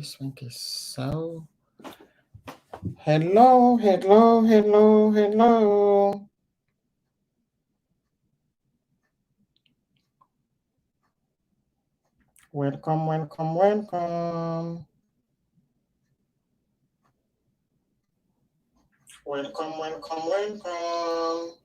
this link is so... Hello, hello, hello, hello. Welcome, welcome, welcome. Welcome, welcome, welcome.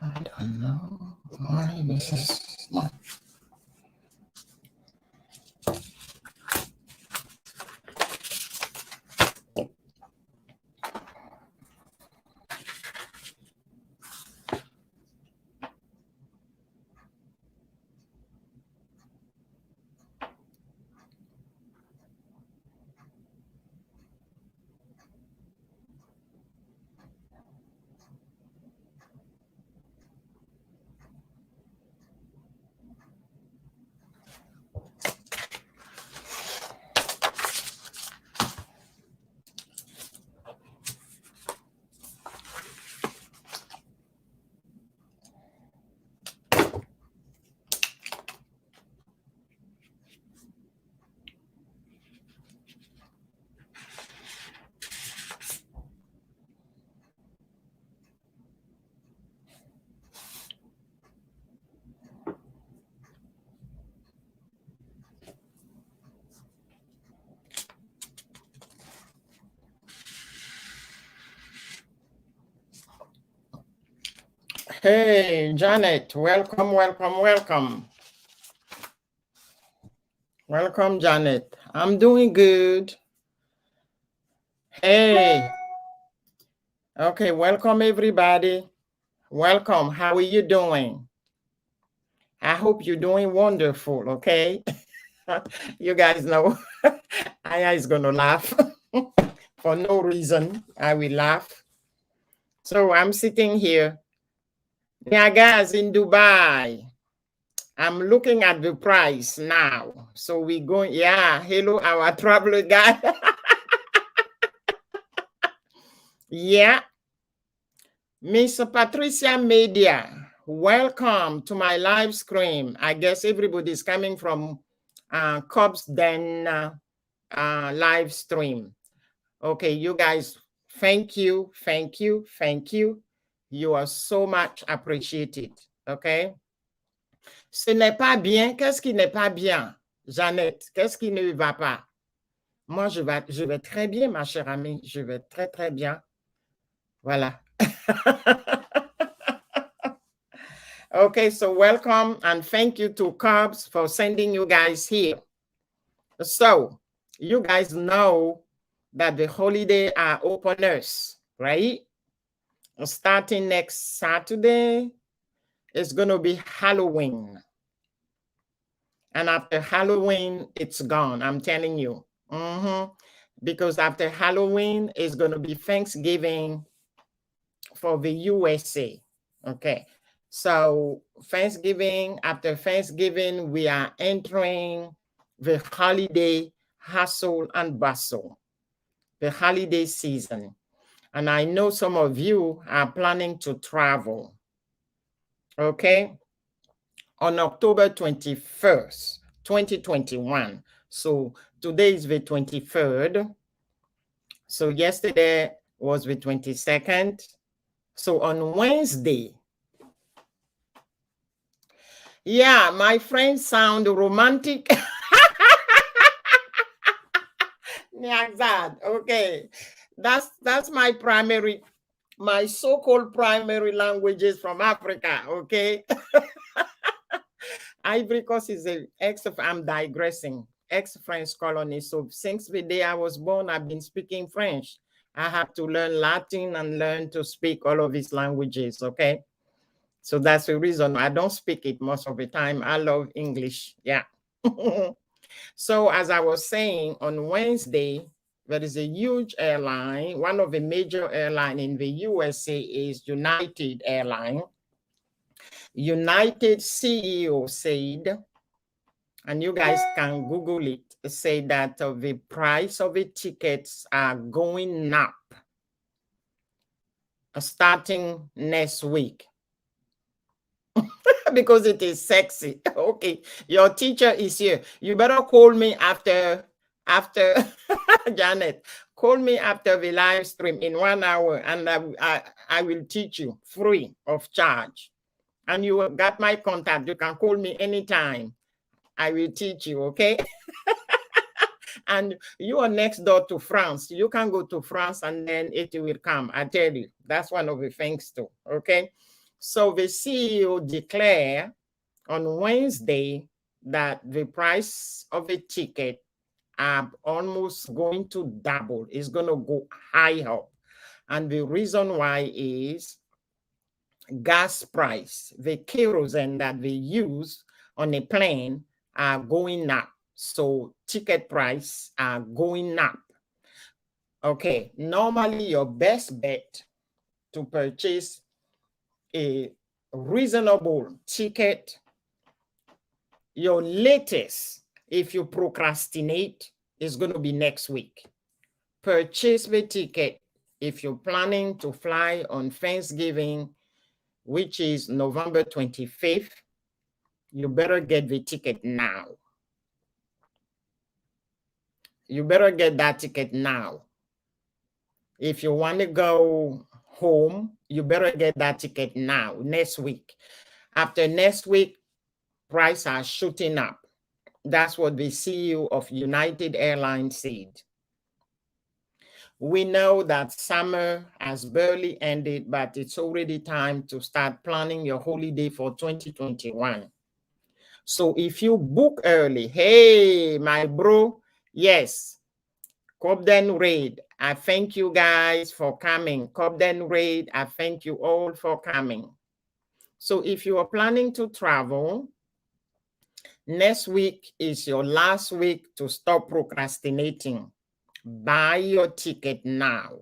I don't know why this is not. Hey, Janet, welcome, welcome, welcome. Welcome, Janet. I'm doing good. Hey. Okay, welcome, everybody. Welcome. How are you doing? I hope you're doing wonderful, okay? You guys know Aya is going to laugh for no reason. I will laugh. So I'm sitting here. Niaga's in Dubai. I'm looking at the price now. So we're going, yeah, hello, our traveler guy. Yeah. Miss Patricia Media, welcome to my live stream. I guess everybody's coming from Cubs Den live stream. Okay, you guys, thank you, thank you, thank you. You are so much appreciated, okay? Ce n'est pas bien. Qu'est-ce qui n'est pas bien, Jeannette? Qu'est-ce qui ne va pas? Moi, je vais très bien, ma chère amie. Je vais très, très bien. Voilà. Okay, so welcome and thank you to Cubs for sending you guys here. So you guys know that the holiday are openers, right? Starting next Saturday, it's going to be Halloween. And after Halloween, it's gone, I'm telling you. Because after Halloween, it's going to be Thanksgiving for the USA, okay? So Thanksgiving, after Thanksgiving, we are entering the holiday hustle and bustle, the holiday season. And I know some of you are planning to travel, okay? on October 21st, 2021. So today is the 23rd. So yesterday was the 22nd. So on Wednesday, yeah, my friends sound romantic. Yeah, that. Okay. That's my so-called primary languages from Africa. Okay. Ivory Coast is I'm digressing, ex-French colony. So since the day I was born, I've been speaking French. I have to learn Latin and learn to speak all of these languages, okay? So that's the reason I don't speak it most of the time. I love English, yeah. So as I was saying, on Wednesday, there is a huge airline. One of the major airlines in the USA is United Airlines. United CEO said, and you guys can Google it, say that the price of the tickets are going up starting next week because it is sexy. Okay, your teacher is here. You better call me after Janet. Call me after the live stream in 1 hour, and I will teach you free of charge. And you got my contact. You can call me anytime. I will teach you, okay? And you are next door to France. You can go to France and then it will come. I tell you, that's one of the things too, okay? So the CEO declared on Wednesday that the price of a ticket are almost going to double. It's going to go higher. And the reason why is gas price, the kerosene that they use on a plane are going up. So ticket price are going up. Okay, normally your best bet to purchase a reasonable ticket, your latest, if you procrastinate, is going to be next week. Purchase the ticket if you're planning to fly on Thanksgiving, which is November 25th. You better get the ticket now. You better get that ticket now. If you want to go home, you better get that ticket now, next week. After next week, prices are shooting up. That's what the CEO of United Airlines said. We know that summer has barely ended, but it's already time to start planning your holiday for 2021. So if you book early, hey, my bro, yes, Cobden Raid, I thank you guys for coming. Cobden Raid, I thank you all for coming. So if you are planning to travel, next week is your last week to stop procrastinating. Buy your ticket now,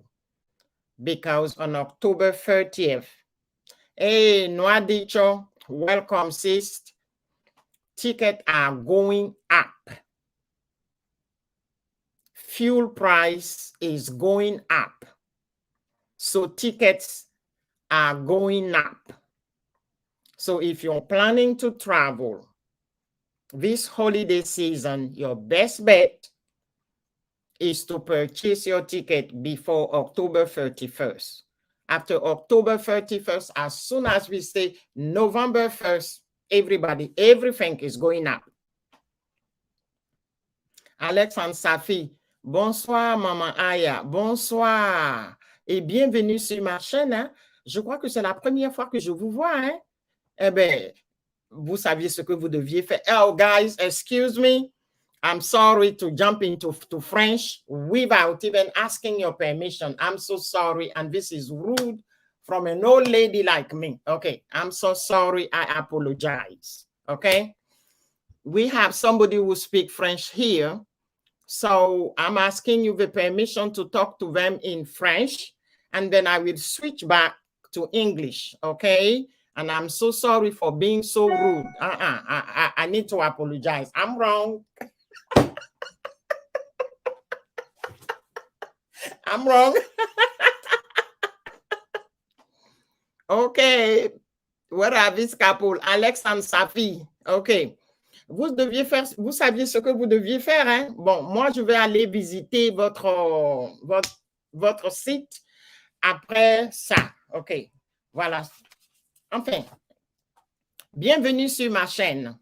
because on October 30th, hey, Nwadicho, welcome, sis. Tickets are going up. Fuel price is going up. So tickets are going up. So if you're planning to travel this holiday season, your best bet is to purchase your ticket before October 31st. After October 31st, as soon as we say November 1st, everything is going up. Alex and Safi, bonsoir Maman Aya, bonsoir et bienvenue sur ma chaîne. Hein? Je crois que c'est la première fois que je vous vois. Hein? Eh bien, vous saviez ce que vous deviez faire. Oh, guys, excuse me. I'm sorry to jump into French without even asking your permission. I'm so sorry, and this is rude from an old lady like me. Okay, I'm so sorry. I apologize. Okay, we have somebody who speaks French here, so I'm asking you the permission to talk to them in French, and then I will switch back to English. Okay. And I'm so sorry for being so rude. I need to apologize. I'm wrong. I'm wrong. Okay. Where are these couple? Alex and Safi. OK. Vous deviez faire, vous saviez ce que vous deviez faire, hein? Bon, moi, je vais aller visiter votre site après ça. OK. Voilà. Enfin, bienvenue sur ma chaîne.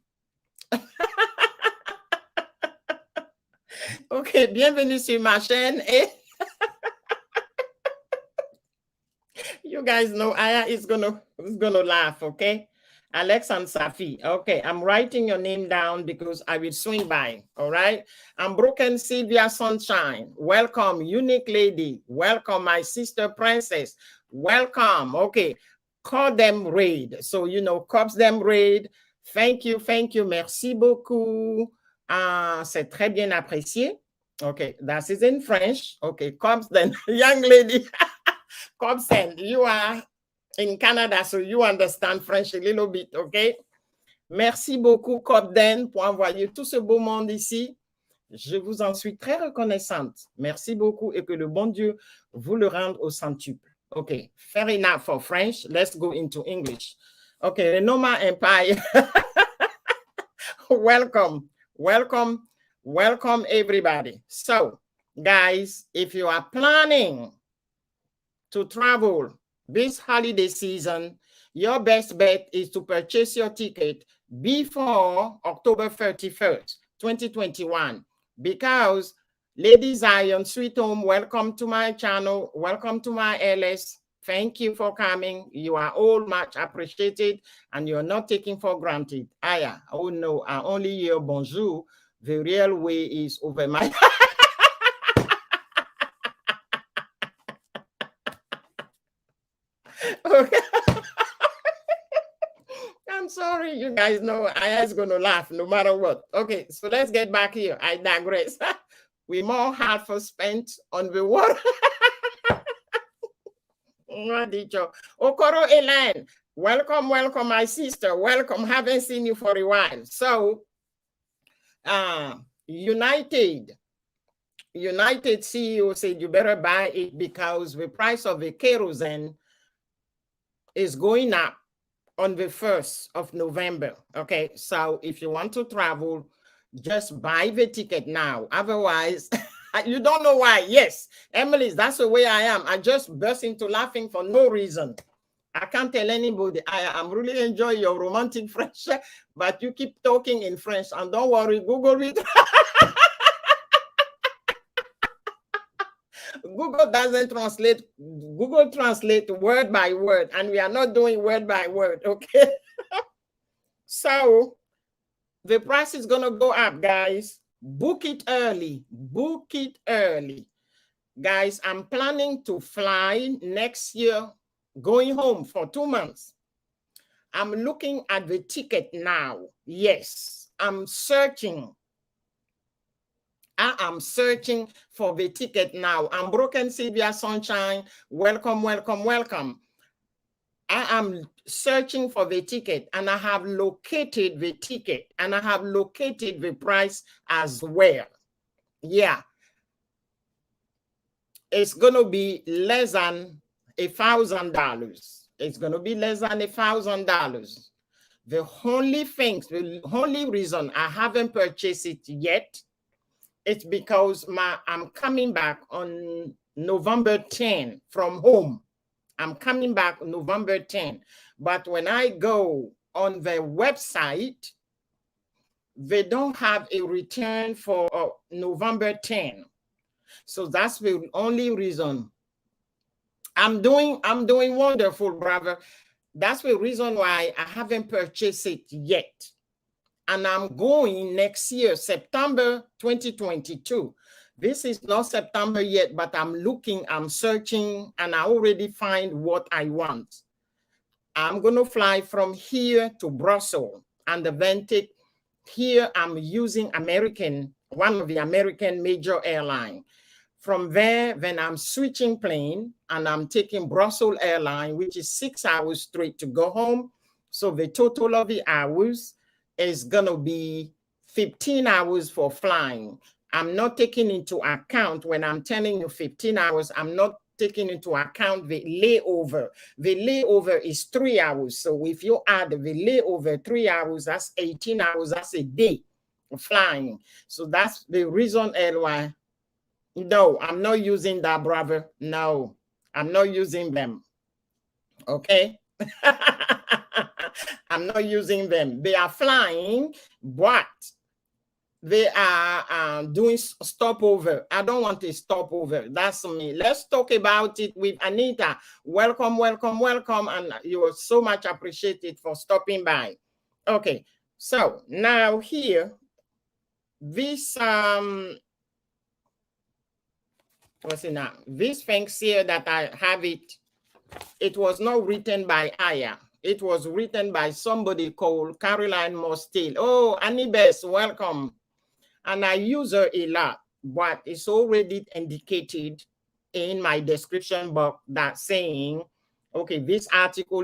OK, bienvenue sur ma chaîne et you guys know Aya is gonna laugh, okay? Alex and Safi. Okay, I'm writing your name down because I will swing by. All right. I'm Broken Sylvia Sunshine. Welcome, Unique Lady. Welcome, my sister Princess. Welcome. Okay. Call them raid. So you know, cops them raid. Thank you. Merci beaucoup. C'est très bien apprécié. Okay, that is in French. Okay, cops then young lady. Cobsen, you are in Canada, so you understand French a little bit, OK? Merci beaucoup, Cobden, pour envoyer tout ce beau monde ici. Je vous en suis très reconnaissante. Merci beaucoup et que le bon Dieu vous le rende au centuple. OK, fair enough for French. Let's go into English. OK, Renoma Empire. Welcome, everybody. So, guys, if you are planning to travel this holiday season, your best bet is to purchase your ticket before October 31st, 2021. Because, Lady Zion, Sweet Home, welcome to my channel. Welcome to my LS. Thank you for coming. You are all much appreciated and you're not taken for granted. Aya, oh no, I only hear bonjour. The real way is over my... Okay. I'm sorry, you guys know Aya is going to laugh no matter what. Okay, so let's get back here. I digress. We more hard for spent on the water. Okoro Elaine, welcome, my sister. Welcome. Haven't seen you for a while. So, United CEO said you better buy it because the price of the kerosene is going up on the 1st of November. Okay, so if you want to travel, just buy the ticket now. Otherwise, you don't know why. Yes, Emily, that's the way I am. I just burst into laughing for no reason. I can't tell anybody. I'm really enjoying your romantic French, but you keep talking in French. And don't worry, Google it. Google doesn't translate. Google translate word by word, and we are not doing word by word, okay? So the price is going to go up, guys. Book it early. Book it early. Guys, I'm planning to fly next year, going home for 2 months. I'm looking at the ticket now. Yes, I'm searching. I am searching for the ticket now. I'm Broken Sylvia Sunshine. Welcome. I am searching for the ticket and I have located the ticket and I have located the price as well. Yeah. It's going to be less than $1,000. It's going to be less than $1,000. The only reason I haven't purchased it yet, it's because I'm coming back on November 10 from home. I'm coming back November 10. But when I go on the website, they don't have a return for November 10. So that's the only reason. I'm doing wonderful, brother. That's the reason why I haven't purchased it yet. And I'm going next year, September 2022. This is not September yet, but I'm looking, I'm searching, and I already find what I want. I'm going to fly from here to Brussels, and then take here, I'm using one of the American major airlines. From there, then I'm switching plane, and I'm taking Brussels airline, which is 6 hours straight to go home. So the total of the hours is going to be 15 hours for flying. I'm not taking into account when I'm telling you 15 hours, I'm not taking into account the layover. The layover is 3 hours. So if you add the layover 3 hours, that's 18 hours. That's a day of flying. So that's the reason, LY. No, I'm not using that, brother. No, I'm not using them. Okay. I'm not using them. They are flying, but they are doing stopover. I don't want a stopover. That's me. Let's talk about it with Anita. Welcome, welcome, welcome. And you are so much appreciated for stopping by. Okay. So now here, this, what's it now? These things here that I have it was not written by Aya. It was written by somebody called Caroline Mostil. Oh, Annie Bess, welcome. And I use her a lot, but it's already indicated in my description box that saying, okay, this article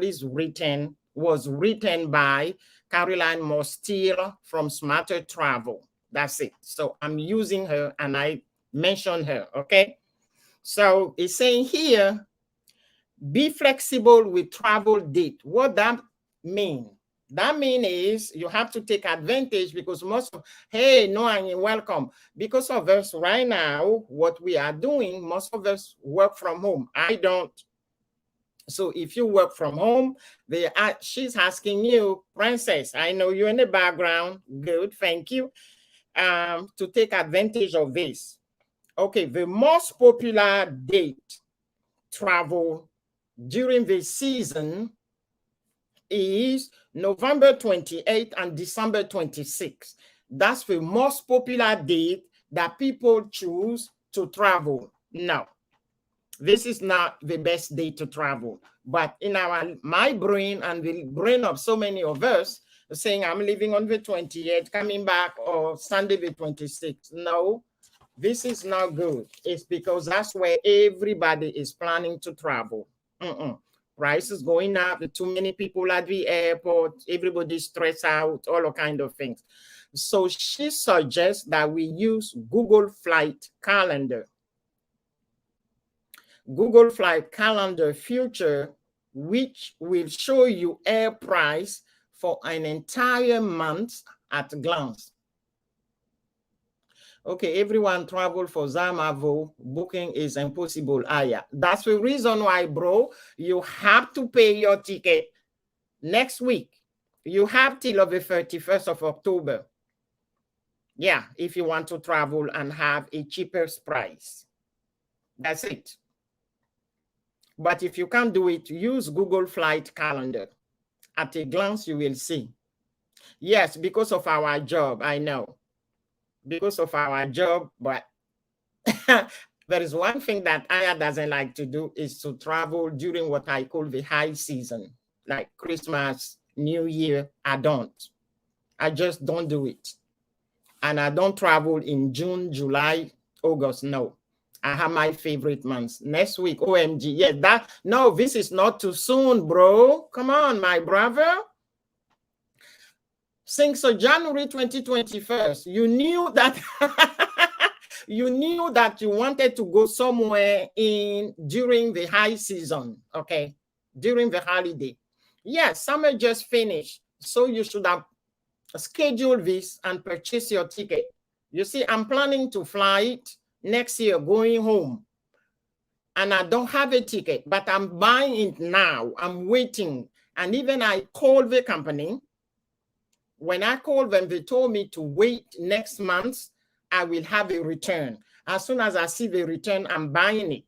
was written by Caroline Mostil from Smarter Travel. That's it. So I'm using her and I mentioned her, okay? So it's saying here, be flexible with travel date. What that mean? That mean is you have to take advantage because most of, hey, no, and welcome. Because of us right now, what we are doing, most of us work from home. I don't. So if you work from home, she's asking you, Princess, I know you're in the background. Good, thank you. To take advantage of this. Okay, the most popular date travel during the season is November 28th and December 26th. That's the most popular date that people choose to travel. No, this is not the best day to travel. But in my brain and the brain of so many of us, saying I'm leaving on the 28th, coming back or Sunday the 26th. No, this is not good. It's because that's where everybody is planning to travel. Price is going up, too many people at the airport, everybody's stressed out, all kind of things. So she suggests that we use Google Flight Calendar. Google Flight Calendar Future, which will show you air price for an entire month at a glance. Okay, everyone travel for Zamavo. Booking is impossible. Yeah, that's the reason why, bro, you have to pay your ticket next week. You have till the 31st of October. Yeah, if you want to travel and have a cheaper price. That's it. But if you can't do it, use Google Flight Calendar. At a glance, you will see. Yes, because of our job, I know. Because of our job, but there is one thing that Aya doesn't like to do is to travel during what I call the high season, like Christmas, New Year. I don't. I just don't do it. And I don't travel in June, July, August. No. I have my favorite months. Next week, OMG. Yeah, no, this is not too soon, bro. Come on, my brother. Since January 2021, you knew that you knew that you wanted to go somewhere during the high season, okay? During the holiday. Yes, summer just finished. So you should have scheduled this and purchase your ticket. You see, I'm planning to fly it next year, going home. And I don't have a ticket, but I'm buying it now. I'm waiting. And even I called the company. When I called them, they told me to wait next month. I will have a return. As soon as I see the return, I'm buying it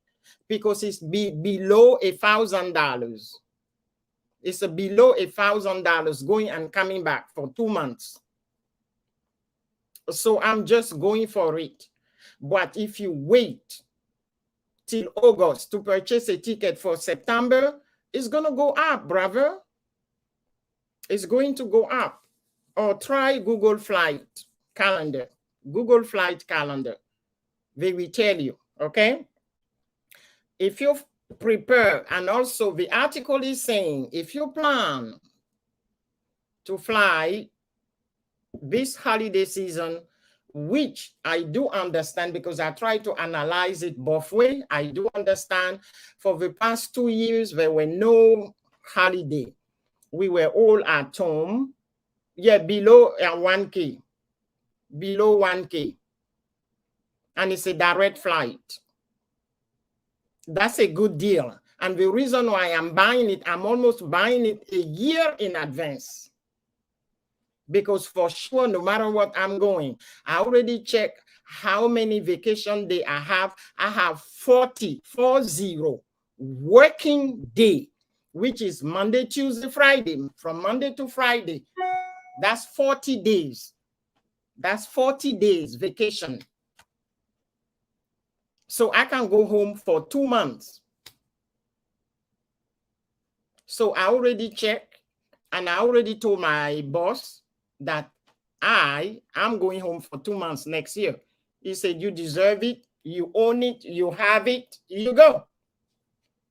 because it's below $1,000. It's below $1,000 going and coming back for 2 months. So I'm just going for it. But if you wait till August to purchase a ticket for September, it's going to go up, brother. It's going to go up. Or try Google Flight Calendar. Google Flight Calendar. They will tell you, okay? If you prepare, and also the article is saying, if you plan to fly this holiday season, which I do understand because I try to analyze it both ways. I do understand for the past 2 years, there were no holiday. We were all at home. Yeah, below 1K. Below 1K. And it's a direct flight. That's a good deal. And the reason why I'm buying it, I'm almost buying it a year in advance. Because for sure, no matter what I'm going, I already checked how many vacation days I have. I have 40 working day, which is Monday, Tuesday, Friday. From Monday to Friday, that's 40 days. That's 40 days vacation. So I can go home for 2 months. So I already checked, and I already told my boss that I'm going home for 2 months next year. He said, you deserve it, you own it, you have it, you go.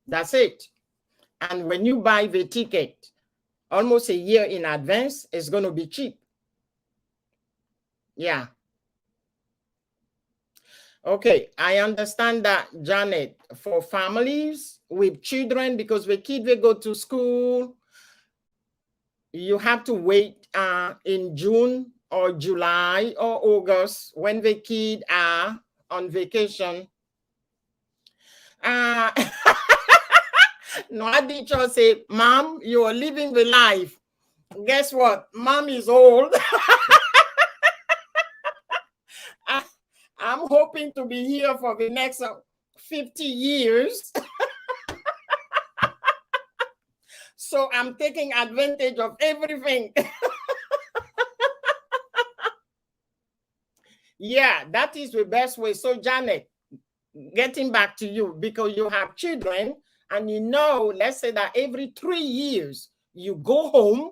That's it. And when you buy the ticket almost a year in advance, it's going to be cheap. Yeah. Okay, I understand that, Janet, for families with children, because the kids will go to school, you have to wait in June or July or August when the kids are on vacation. No, I did just say, Mom, you are living the life. Guess what? Mom is old. I'm hoping to be here for the next 50 years. So I'm taking advantage of everything. Yeah, that is the best way. So Janet, getting back to you, because you have children and you know, let's say that every 3 years you go home.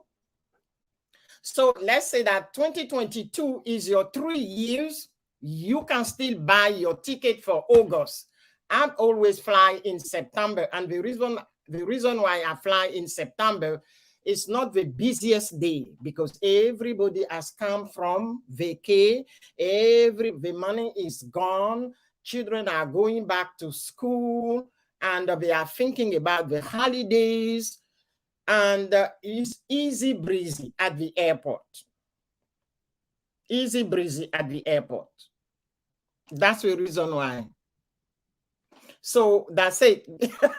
So let's say that 2022 is your 3 years, you can still buy your ticket for August. I'm always fly in September, and the reason why I fly in September is not the busiest day because everybody has come from vacay. The money is gone. Children are going back to school, and they are thinking about the holidays. And it's easy breezy at the airport. Easy breezy at the airport. That's the reason why. So that's it.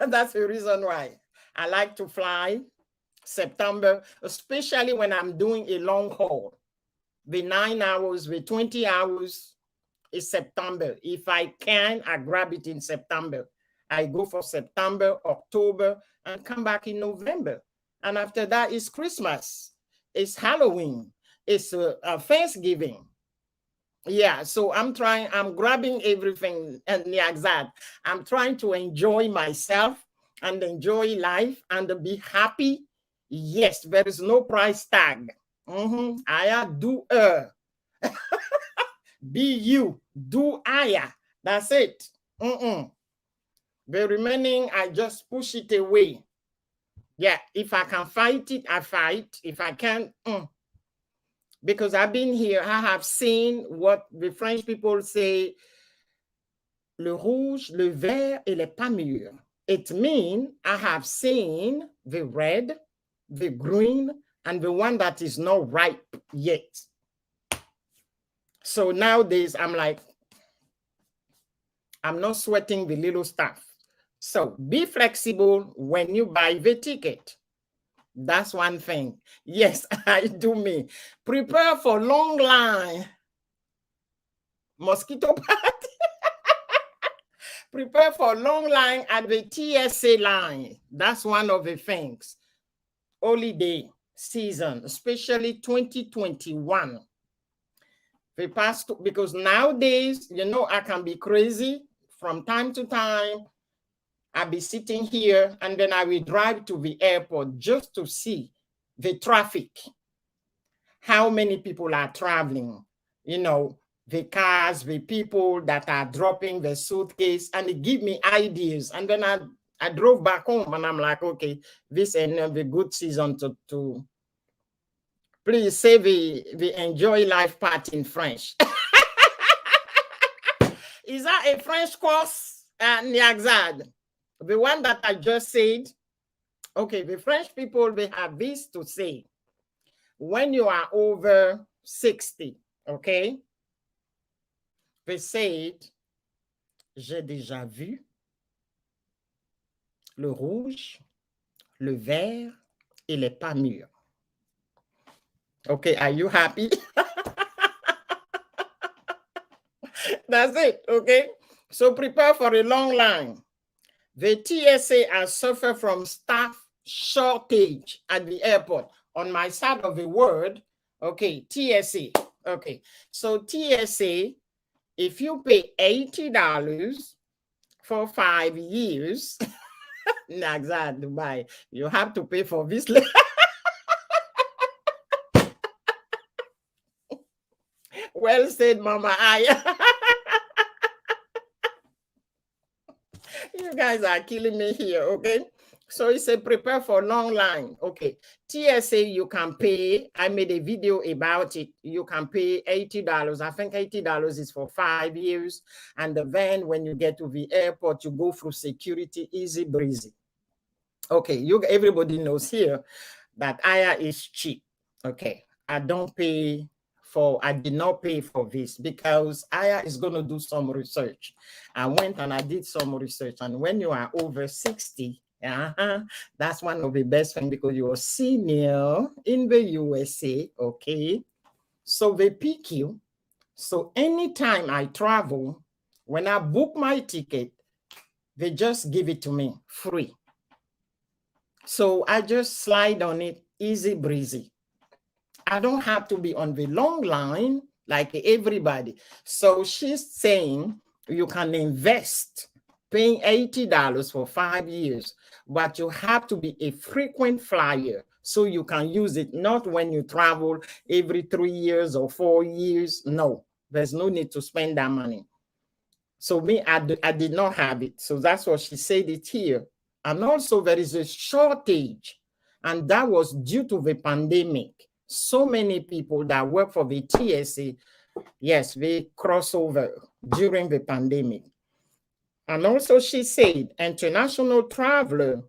That's the reason why I like to fly September, especially when I'm doing a long haul. The 9 hours, the 20 hours is September. If I can, I grab it in September. I go for September, October, and come back in November. And after that, it's Christmas, it's Halloween, it's Thanksgiving. Yeah, so I'm grabbing everything, and yeah, exact. I'm trying to enjoy myself and enjoy life and be happy. Yes, there is no price tag. I do be you, do I. That's it. The remaining, I just push it away. Yeah, if I can fight it, I fight. If I can't, because I've been here, I have seen what the French people say, le rouge, le vert, et les pas mûrs. It means I have seen the red, the green, and the one that is not ripe yet. So nowadays, I'm like, I'm not sweating the little stuff. So be flexible when you buy the ticket. That's one thing. Yes, I do me. Prepare for long line. Mosquito party. Prepare for long line at the TSA line. That's one of the things. Holiday season, especially 2021. The past, because nowadays, you know, I can be crazy from time to time. I'll be sitting here and then I will drive to the airport just to see the traffic, how many people are traveling, you know, the cars, the people that are dropping the suitcase, and it give me ideas. And then I drove back home and I'm like, okay, this is the good season to please say the enjoy life part in French. Is that a French course? Niagzad, the one that I just said. Okay, the French people, they have this to say. When you are over 60, okay? They said, j'ai déjà vu le rouge, le vert et les pas mûrs. Okay, are you happy? That's it, okay? So prepare for a long line. The TSA has suffered from staff shortage at the airport. On my side of the word, okay, TSA. Okay, so TSA, if you pay $80 for 5 years, Dubai, you have to pay for this. Well said, Mama Aya. You guys are killing me here, okay? So it's a prepare for long line. Okay. TSA, you can pay. I made a video about it. You can pay $80. I think $80 is for 5 years. And then when you get to the airport, you go through security, easy breezy. Okay, everybody knows here that Aya is cheap. Okay. I did not pay for this because Aya is going to do some research. I went and I did some research. And when you are over 60, that's one of the best things because you're senior in the USA, okay? So they pick you. So anytime I travel, when I book my ticket, they just give it to me free. So I just slide on it, easy breezy. I don't have to be on the long line like everybody. So she's saying you can invest paying $80 for 5 years, but you have to be a frequent flyer so you can use it, not when you travel every 3 years or 4 years. No, there's no need to spend that money. So me, I did not have it. So that's what she said it here. And also there is a shortage, and that was due to the pandemic. So many people that work for the TSA, yes, they cross over during the pandemic. And also she said international traveler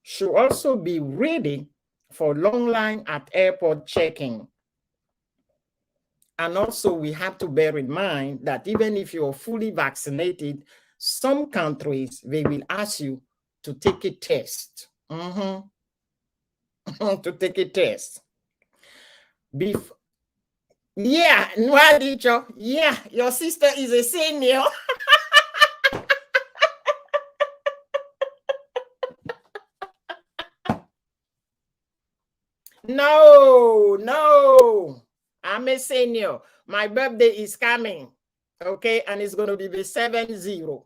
should also be ready for long line at airport check-in. And also we have to bear in mind that even if you're fully vaccinated, some countries, they will ask you to take a test. To take a test. Yeah, yeah, your sister is a senior. No, I'm a senior. My birthday is coming, okay, and it's going to be the 7-0.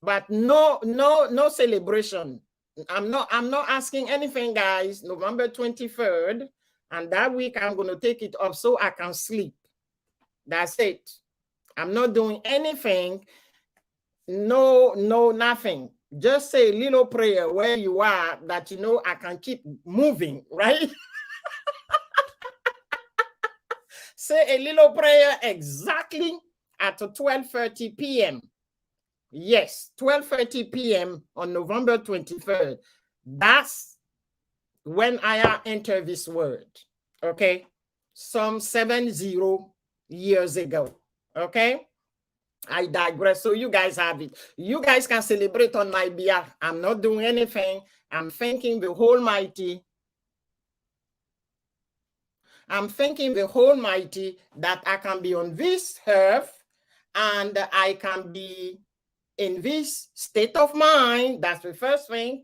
But no celebration. I'm not asking anything, guys. November 23rd, and that week I'm going to take it off so I can sleep. That's it. I'm not doing anything. No, nothing. Just say a little prayer where you are that you know I can keep moving, right? Say a little prayer exactly at 12:30 p.m. Yes, 12:30 p.m. on November 23rd. That's when I enter this word, okay? Some 70 years ago, okay? I digress. So you guys have it. You guys can celebrate on my behalf. I'm not doing anything. I'm thanking the Almighty. I'm thanking the Almighty that I can be on this earth and I can be in this state of mind. That's the first thing,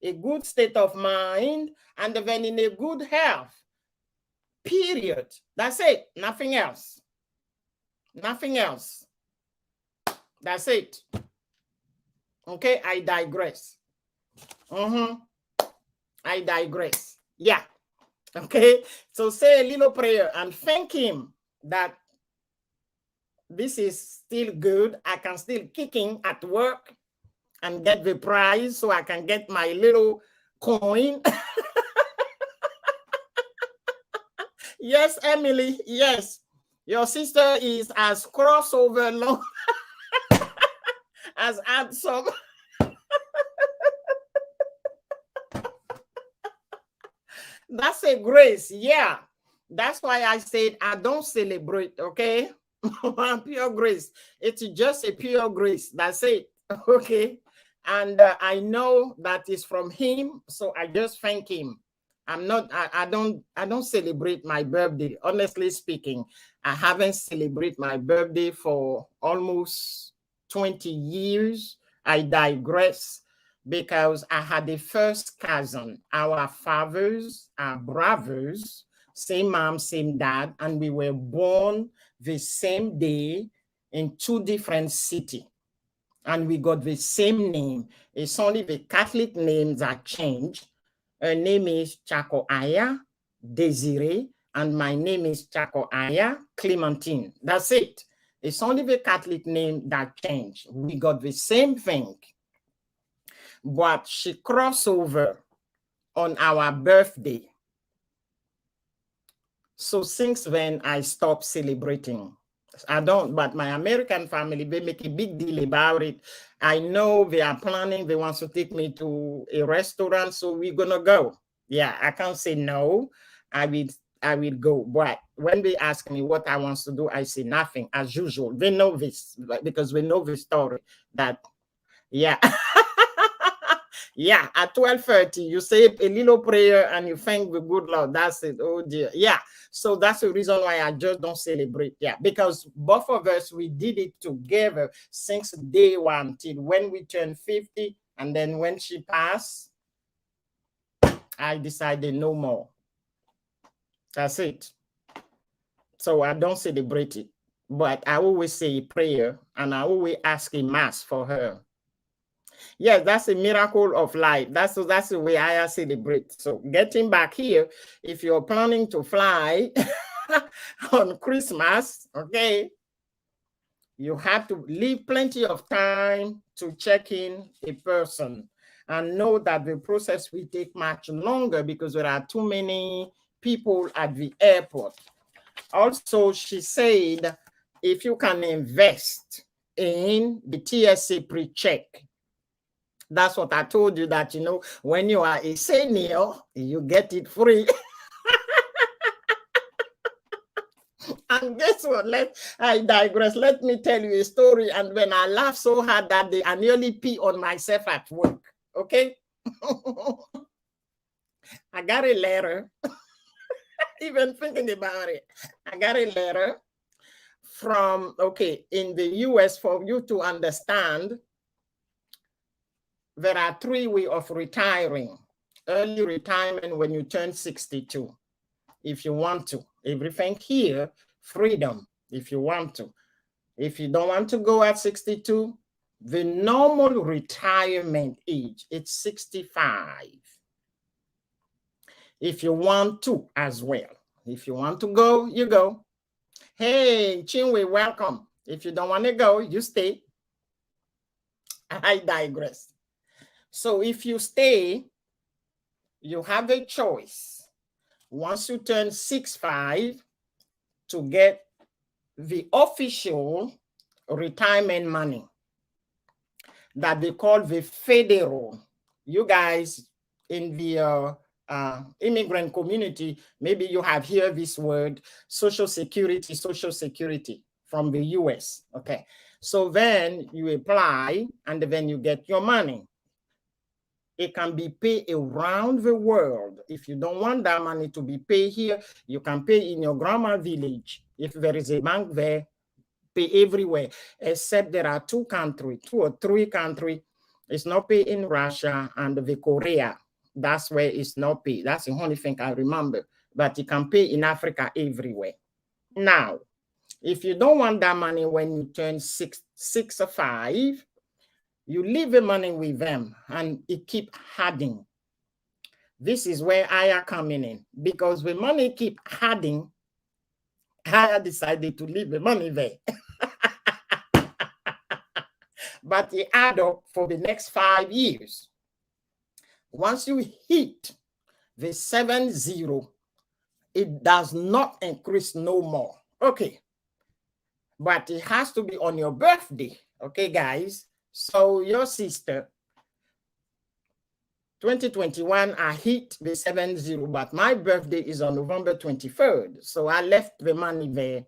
a good state of mind, and then in a good health, period. That's it. Nothing else. Nothing else. That's it. Okay, I digress. I digress. Yeah. Okay, so say a little prayer and thank him that this is still good. I can still kicking at work and get the prize so I can get my little coin. Yes, Emily, yes. Your sister is as crossover long. as handsome. That's a grace. Yeah. That's why I said I don't celebrate, okay? Pure grace. It's just a pure grace. That's it. Okay. And I know that is from him. So I just thank him. I don't celebrate my birthday. Honestly speaking, I haven't celebrated my birthday for almost 20 years. I digress because I had a first cousin. Our fathers are brothers, same mom, same dad, and we were born the same day in two different cities. And we got the same name. It's only the Catholic names that changed. Her name is Chako Aya Desiree, and my name is Chako Aya Clementine. That's it. It's only the Catholic name that changed. We got the same thing. But she crossed over on our birthday. So since then, I stopped celebrating. I don't, but my American family, they make a big deal about it. I know they are planning, they want to take me to a restaurant, so we're gonna go. Yeah, I can't say no. I will go. But when they ask me what I want to do, I say nothing as usual. They know this because we know the story that, yeah. Yeah, at 12:30, you say a little prayer and you thank the good Lord. That's it. Oh dear. Yeah. So that's the reason why I just don't celebrate. Yeah, because both of us, we did it together since day one till when we turned 50. And then when she passed, I decided no more. That's it. So I don't celebrate it. But I always say a prayer and I always ask a mass for her. Yes, that's a miracle of life. That's the way I celebrate. So getting back here, if you're planning to fly on Christmas, okay, you have to leave plenty of time to check in a person and know that the process will take much longer because there are too many people at the airport. Also, she said, if you can invest in the TSA pre-check, that's what I told you, that, when you are a senior, you get it free. And guess what? I digress. Let me tell you a story. And when I laughed so hard that day, I nearly pee on myself at work. Okay? I got a letter. Even thinking about it, I got a letter from, in the US, for you to understand, there are 3 ways of retiring. Early retirement when you turn 62, if you want to. Everything here, freedom, if you want to. If you don't want to go at 62, the normal retirement age, it's 65. If you want to as well. If you want to go, you go. Hey, Chinwe, welcome. If you don't want to go, you stay. I digress. So if you stay, you have a choice. Once you turn 65 to get the official retirement money that they call the federal. You guys in the immigrant community, maybe you have heard this word, Social Security from the US. Okay. So then you apply and then you get your money. It can be paid around the world. If you don't want that money to be paid here, you can pay in your grandma village. If there is a bank there, pay everywhere, except there are 2 or 3 countries. It's not paid in Russia and the Korea. That's where it's not paid. That's the only thing I remember. But you can pay in Africa everywhere. Now, if you don't want that money when you turn 65, you leave the money with them and it keep adding. This is where I are coming in, because the money keep adding. I decided to leave the money there. But it add up for the next 5 years. Once you hit the 70, it does not increase no more. Okay. But it has to be on your birthday. Okay, guys. So your sister, 2021, I hit the 70, but my birthday is on November 23rd. So I left the money there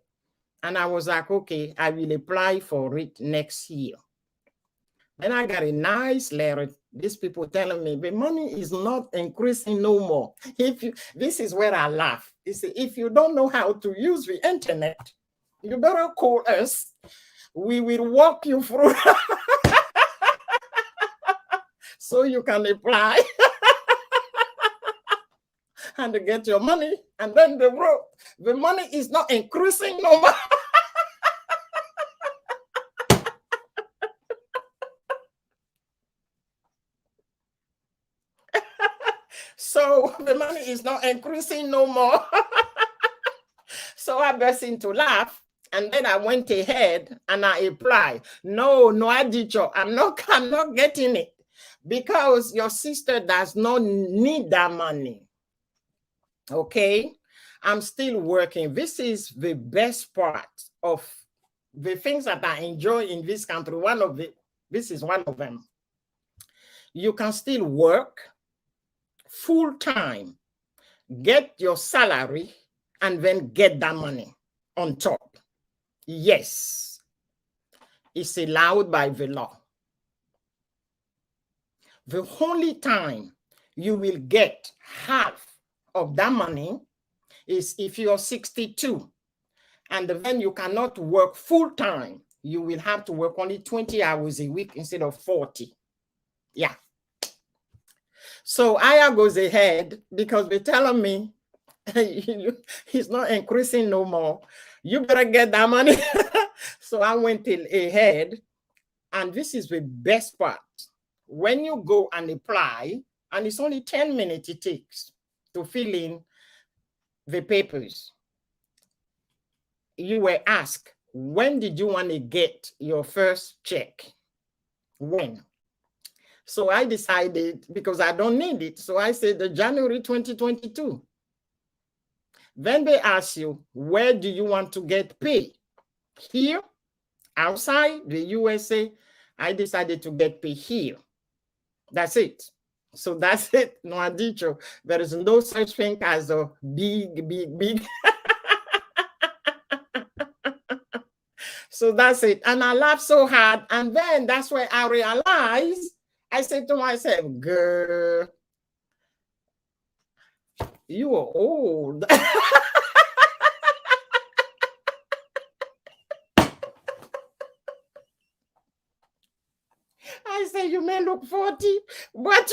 and I was like, okay, I will apply for it next year. Then I got a nice letter. These people telling me the money is not increasing no more. This is where I laugh. You see, if you don't know how to use the internet, you better call us. We will walk you through so you can apply and get your money. And then the money is not increasing no more. So the money is not increasing no more. So I burst into laugh. And then I went ahead and I applied. No, Adjo, I'm not getting it because your sister does not need that money. Okay, I'm still working. This is the best part of the things that I enjoy in this country. This is one of them. You can still work full time, get your salary, and then get that money on top. Yes, it's allowed by the law. The only time you will get half of that money is if you're 62 and then you cannot work full time. You will have to work only 20 hours a week instead of 40. Yeah. So Aya goes ahead because they're telling me he's not increasing no more. You better get that money. So I went ahead, and this is the best part. When you go and apply, and it's only 10 minutes it takes to fill in the papers. You were asked, when did you want to get your first check? When? So I decided, because I don't need it, so I said the January 2022. Then they ask you, where do you want to get paid? Here, outside the USA, I decided to get paid here. That's it. So that's it, no adicho. There is no such thing as a big. So that's it. And I laughed so hard. And then that's where I realized, I said to myself, girl, you are old. I say, you may look 40, but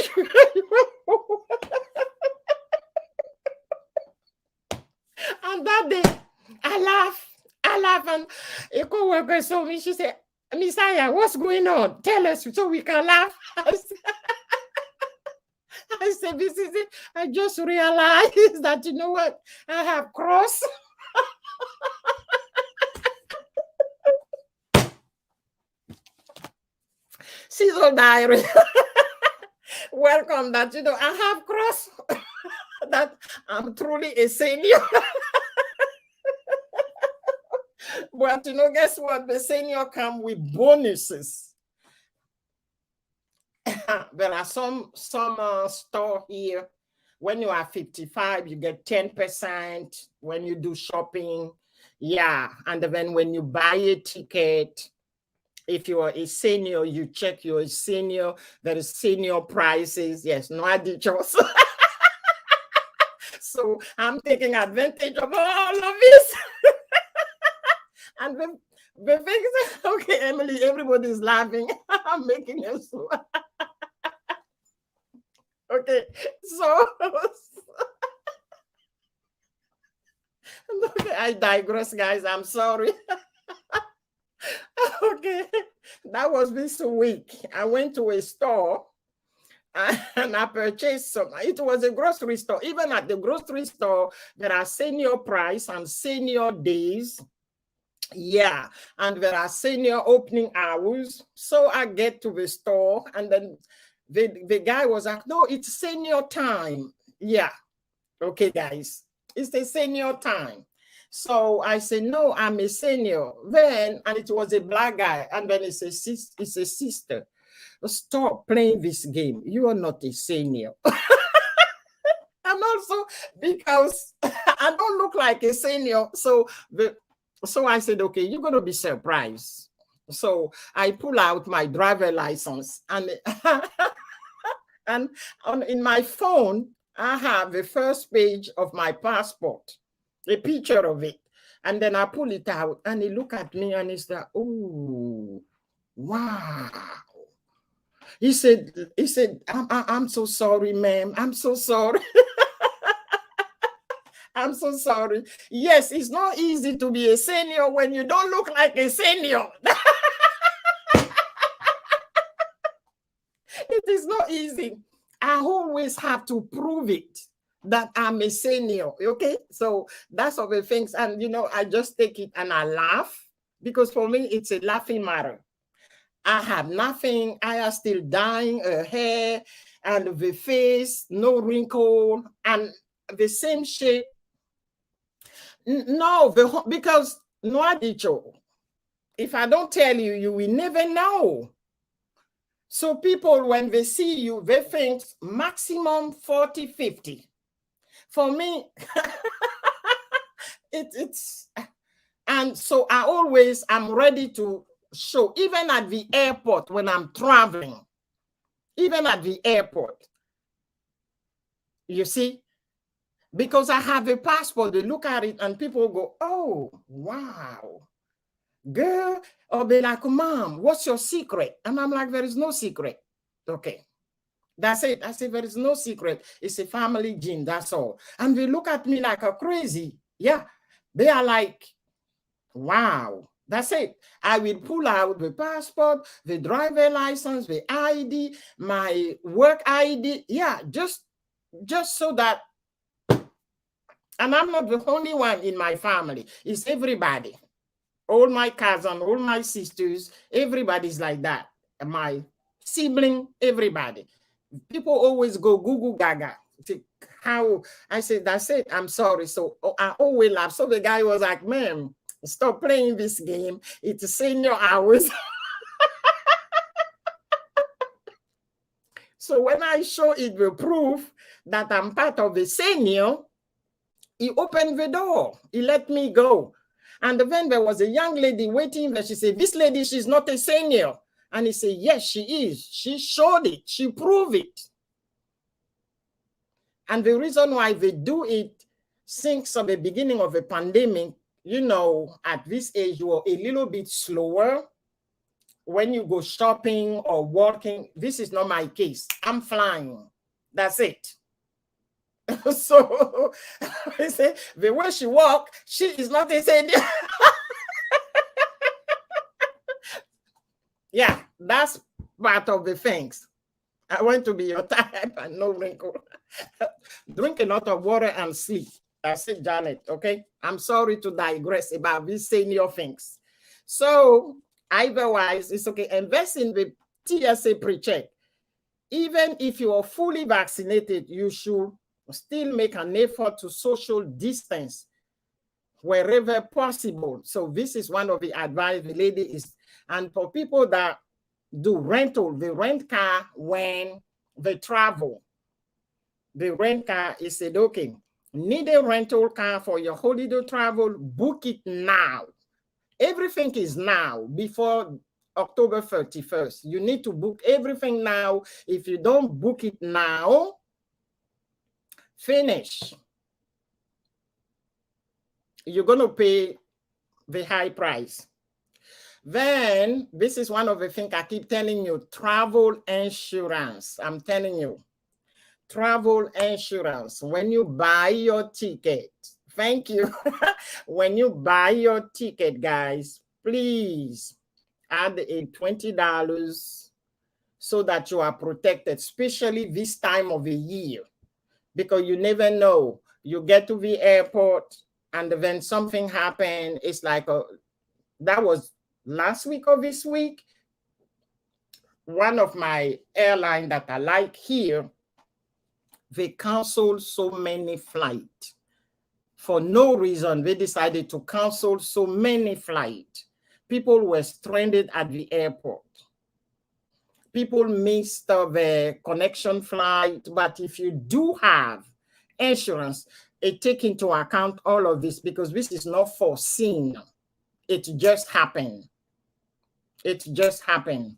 and that day, I laugh, and a co-worker saw me. She said, Miss Aya, what's going on? Tell us so we can laugh. I said, this is it. I just realized that, you know what? I have crossed. Seasonal diary. Welcome that, you know, I have crossed that I'm truly a senior. But, you know, guess what? The senior come with bonuses. There are some store here. When you are 55, you get 10% when you do shopping. Yeah. And then when you buy a ticket, if you are a senior, you check you're a senior. There is senior prices. Yes, no additions. So I'm taking advantage of all of this. And the thing is, okay, Emily, everybody's laughing. I'm making it so. Okay, so okay, I digress, guys. I'm sorry. Okay, that was this week. I went to a store and I purchased some. It was a grocery store. Even at the grocery store, there are senior price and senior days. Yeah, and there are senior opening hours. So I get to the store, and then the guy was like, no, it's senior time. Yeah. Okay, guys, it's the senior time. So I said, no, I'm a senior. Then, and it was a black guy. And then it's a sister. Stop playing this game. You are not a senior. And also because I don't look like a senior. So I said, okay, you're going to be surprised. So I pull out my driver license and and in my phone, I have the first page of my passport, a picture of it. And then I pull it out and he look at me and he's like, oh, wow. He said, I'm so sorry, ma'am. I'm so sorry. I'm so sorry. Yes, it's not easy to be a senior when you don't look like a senior. It is not easy. I always have to prove it that I'm a senior. Okay. So that's all the things. And, you know, I just take it and I laugh because for me, it's a laughing matter. I have nothing. I am still dying, hair and the face, no wrinkle and the same shape. No, because no, if I don't tell you, you will never know. So people, when they see you, they think maximum 40, 50. For me, it's, and so I'm ready to show, even at the airport when I'm traveling, even at the airport, you see, because I have a passport, they look at it and people go, oh, wow. Girl, or be like, mom, what's your secret? And I'm like, there is no secret. Okay. That's it. I say, there is no secret. It's a family gene. That's all. And they look at me like a crazy. Yeah. They are like, wow. That's it. I will pull out the passport, the driver license, the ID, my work ID. Yeah. Just so that. And I'm not the only one in my family. It's everybody. All my cousins, all my sisters, everybody's like that. My sibling, everybody. People always go Google Gaga. How I said, that's it. I'm sorry. So I always laugh. So the guy was like, "Ma'am, stop playing this game. It's senior hours." So when I show it the proof that I'm part of the senior, he opened the door. He let me go. And then there was a young lady waiting there. She said, this lady, she's not a senior. And he said, yes, she is. She showed it. She proved it. And the reason why they do it since the beginning of the pandemic, you know, at this age, you are a little bit slower when you go shopping or walking. This is not my case. I'm flying. That's it. So I say, the way she walk, she is not a senior. Yeah, that's part of the things. I want to be your type and no wrinkle. Drink a lot of water and sleep. That's it, Janet. Okay. I'm sorry to digress about these senior things. So, otherwise, it's okay. Invest in the TSA pre-check. Even if you are fully vaccinated, you should still make an effort to social distance wherever possible. So this is one of the advice the lady is. And for people that do rental, they rent car when they travel. The rent car is said, okay, need a rental car for your holiday travel, book it now. Everything is now before October 31st. You need to book everything now. If you don't book it now, finish. You're going to pay the high price. Then this is one of the things I keep telling you, travel insurance. I'm telling you, travel insurance. When you buy your ticket, thank you. When you buy your ticket, guys, please add a $20 so that you are protected, especially this time of the year, because you never know. You get to the airport and then something happened. It's like, that was last week or this week. One of my airline that I like here, they canceled so many flights for no reason, they decided to cancel so many flights. People were stranded at the airport. People missed the connection flight. But if you do have insurance, it takes into account all of this, because this is not foreseen. It just happened. It just happened.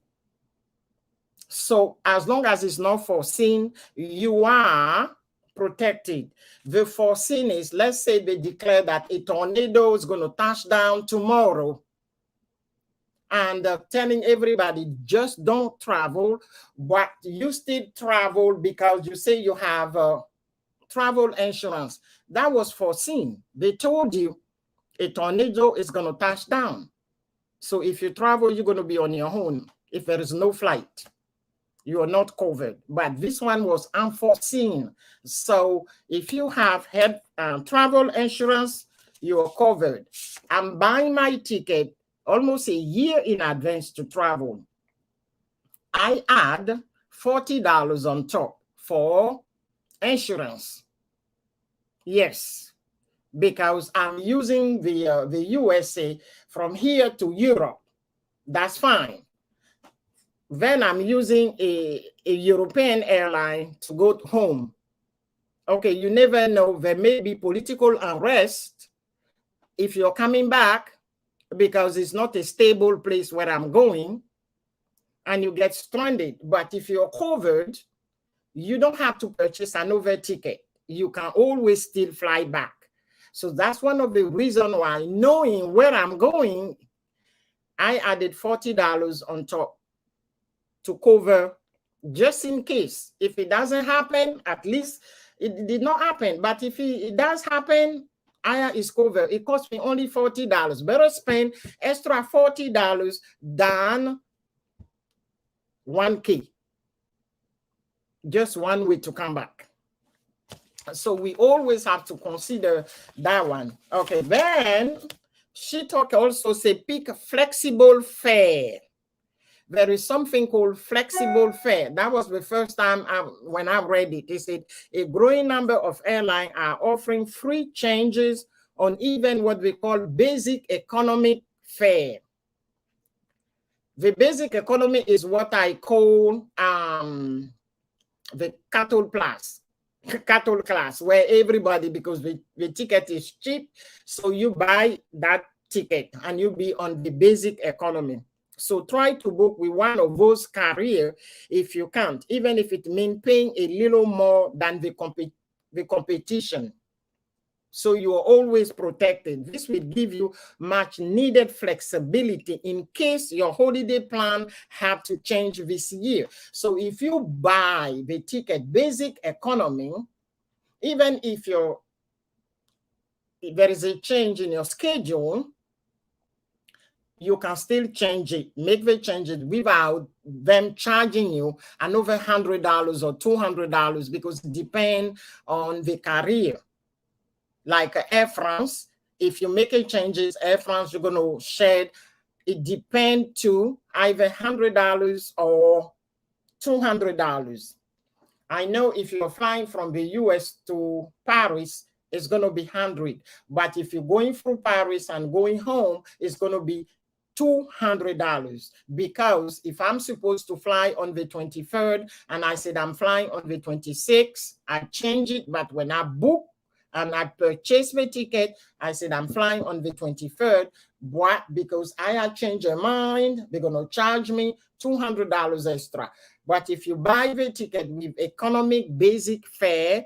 So as long as it's not foreseen, you are protected. The foreseen is, let's say they declare that a tornado is going to touch down tomorrow, and telling everybody just don't travel, but you still travel because you say you have travel insurance. That was foreseen. They told you a tornado is going to touch down. So if you travel, you're going to be on your own. If there is no flight, you are not covered. But this one was unforeseen. So if you have had travel insurance, you are covered. I'm buying my ticket almost a year in advance to travel. I add $40 on top for insurance. Yes, because I'm using the USA from here to Europe. That's fine. Then I'm using a European airline to go home. Okay, you never know. There may be political unrest if you're coming back, because it's not a stable place where I'm going, and you get stranded. But if you're covered, you don't have to purchase another ticket. You can always still fly back. So that's one of the reasons why, knowing where I'm going, I added $40 on top to cover, just in case. If it doesn't happen, at least it did not happen. But if it does happen, I is covered. It cost me only $40. Better spend extra $40 than $1K. Just one way to come back. So we always have to consider that one. Okay, then she talk also say pick flexible fare. There is something called flexible fare. That was the first time when I read it. It said a growing number of airlines are offering free changes on even what we call basic economic fare. The basic economy is what I call the cattle class, where everybody, because the ticket is cheap, so you buy that ticket and you be on the basic economy. So try to book with one of those carriers if you can't, even if it means paying a little more than the competition. So you are always protected. This will give you much needed flexibility in case your holiday plan have to change this year. So if you buy the ticket basic economy, even if there is a change in your schedule, you can still change it, make the changes without them charging you another $100 or $200, because it depends on the carrier. Like Air France, if you make changes, Air France, you're going to share, it depends to either $100 or $200. I know if you're flying from the US to Paris, it's going to be 100. But if you're going through Paris and going home, it's going to be $200, because if I'm supposed to fly on the 23rd and I said I'm flying on the 26th, I change it. But when I book and I purchase the ticket, I said I'm flying on the 23rd. What? Because I had changed my mind, they're going to charge me $200 extra. But if you buy the ticket with economic basic fare,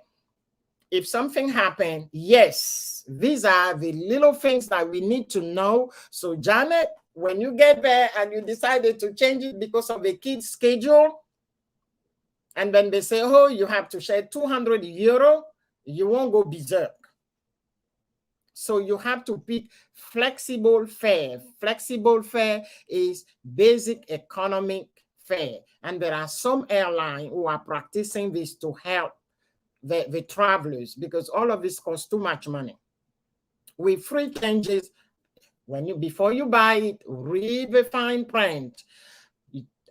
if something happened, yes, these are the little things that we need to know. So Janet, when you get there and you decided to change it because of the kid's schedule, and then they say, oh, you have to share €200, you won't go berserk. So you have to pick flexible fare. Flexible fare is basic economic fare. And there are some airlines who are practicing this to help the travelers, because all of this costs too much money. With free changes, before you buy it, read the fine print,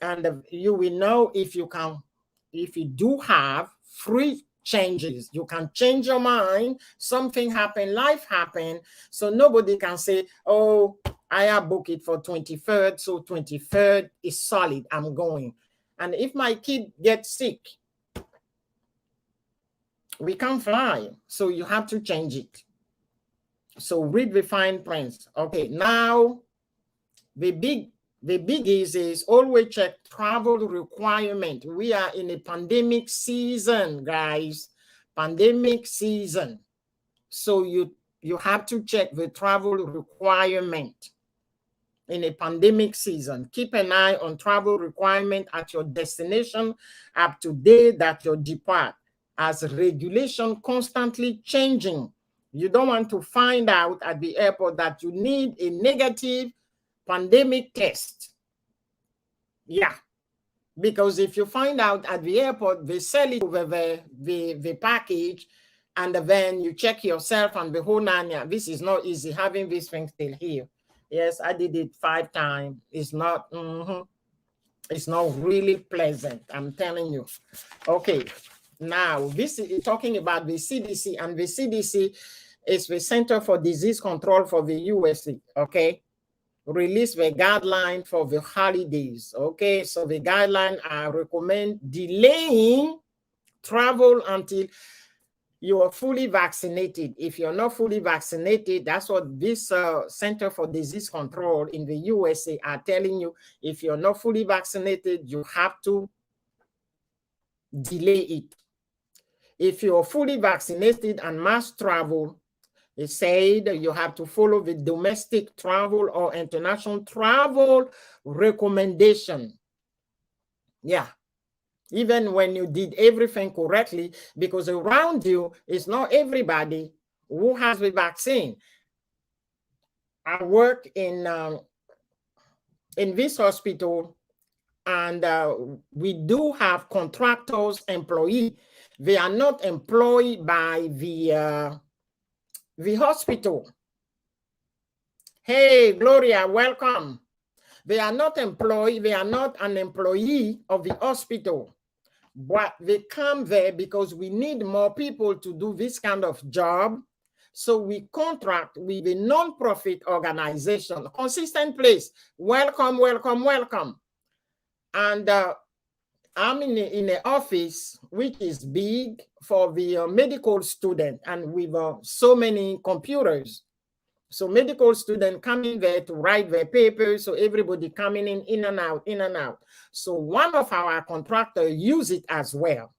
and you will know if you do have free changes. You can change your mind. Something happened, life happened. So nobody can say, oh, I have booked it for 23rd. So 23rd is solid. I'm going. And if my kid gets sick, we can't fly. So you have to change it. So read the fine print. Okay, now the biggies is always check travel requirement. We are in a pandemic season, guys. Pandemic season. So you have to check the travel requirement in a pandemic season. Keep an eye on travel requirement at your destination up to date that you depart, as regulation constantly changing. You don't want to find out at the airport that you need a negative pandemic test. Yeah, because if you find out at the airport, they sell it over the package, and then you check yourself and the whole nanya. This is not easy having this thing still here. Yes, I did it 5 times. It's not, it's not really pleasant, I'm telling you. Okay, now this is talking about the CDC, and the CDC is the Center for Disease Control for the USA, okay? Release the guideline for the holidays, okay? So the guideline recommend delaying travel until you are fully vaccinated. If you're not fully vaccinated, that's what this Center for Disease Control in the USA are telling you. If you're not fully vaccinated, you have to delay it. If you're fully vaccinated and must travel, it said you have to follow the domestic travel or international travel recommendation. Yeah. Even when you did everything correctly, because around you is not everybody who has the vaccine. I work in this hospital, and we do have contractors, employee. They are not employed by the hospital. Hey, Gloria, welcome. They are not employed. They are not an employee of the hospital. But they come there because we need more people to do this kind of job. So we contract with a non-profit organization, consistent place. Welcome, welcome, welcome. And I'm in an office which is big for the medical student, and with so many computers. So medical students coming there to write their papers. So everybody coming in and out, in and out. So one of our contractors use it as well.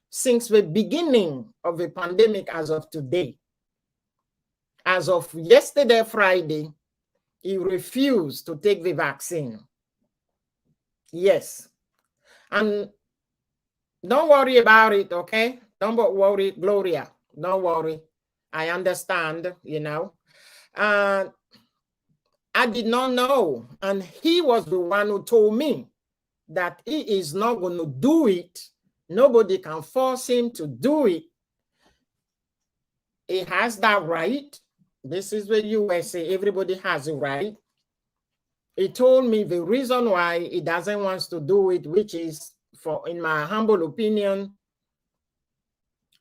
Since the beginning of the pandemic as of today, as of yesterday, Friday, he refused to take the vaccine. Yes. And don't worry about it, okay? Don't worry, Gloria. Don't worry. I understand, you know. I did not know. And he was the one who told me that he is not going to do it. Nobody can force him to do it. He has that right. This is the USA. Everybody has a right. He told me the reason why he doesn't want to do it, which is, for, in my humble opinion,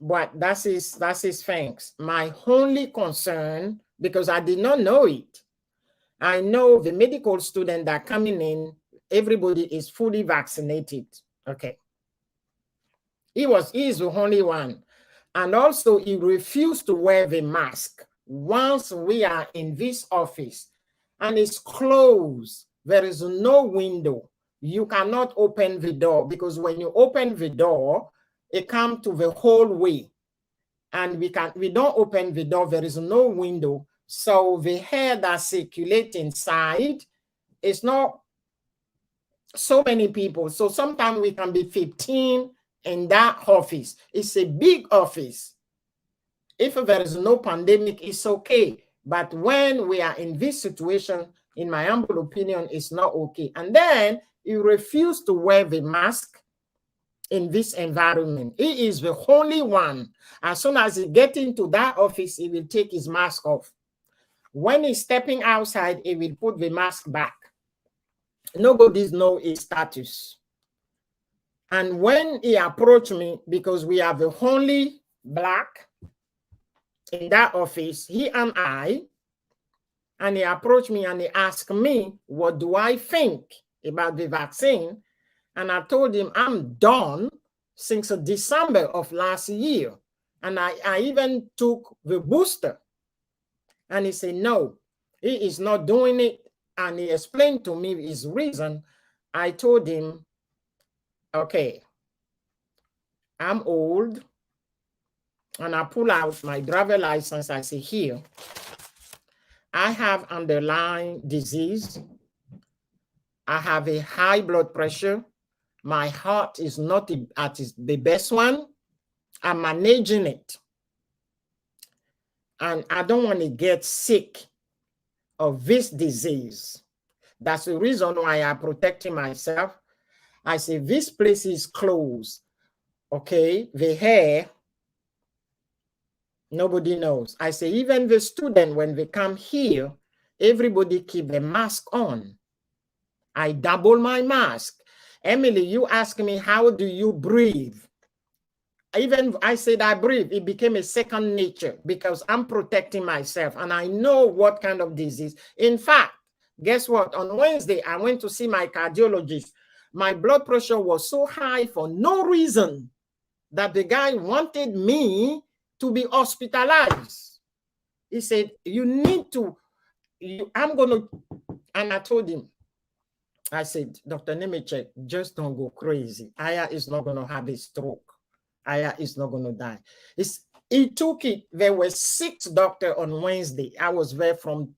but that's his thanks. My only concern, because I did not know it, I know the medical students that are coming in, everybody is fully vaccinated. Okay. He is the only one. And also he refused to wear the mask once we are in this office and it's closed. There is no window. You cannot open the door, because when you open the door, it comes to the hallway. And we don't open the door. There is no window. So the air that circulates inside is not so many people. So sometimes we can be 15 in that office. It's a big office. If there is no pandemic, it's okay. But when we are in this situation, in my humble opinion, it's not okay. And then he refused to wear the mask in this environment. He is the only one. As soon as he gets into that office, he will take his mask off. When he's stepping outside, he will put the mask back. Nobody knows his status. And when he approached me, because we are the only Black in that office, he and I, and he approached me and he asked me, what do I think about the vaccine? And I told him, I'm done since December of last year. And I even took the booster. And he said, no, he is not doing it. And he explained to me his reason. I told him, okay, I'm old. And I pull out my driver license. I say, here, I have underlying disease. I have a high blood pressure. My heart is not at the best one. I'm managing it. And I don't want to get sick of this disease. That's the reason why I'm protecting myself. I say, this place is closed. Okay, the hair, nobody knows. I say, even the student, when they come here, everybody keep the mask on. I double my mask. Emily, you ask me, how do you breathe? Even I said I breathe, it became a second nature because I'm protecting myself and I know what kind of disease. In fact, guess what? On Wednesday, I went to see my cardiologist. My blood pressure was so high for no reason that the guy wanted me to be hospitalized. He said, you need to, I'm going to, and I told him, I said, Dr. Nemechek, just don't go crazy. Aya is not going to have a stroke. Aya is not going to die. He took it. There were 6 doctors on Wednesday. I was there from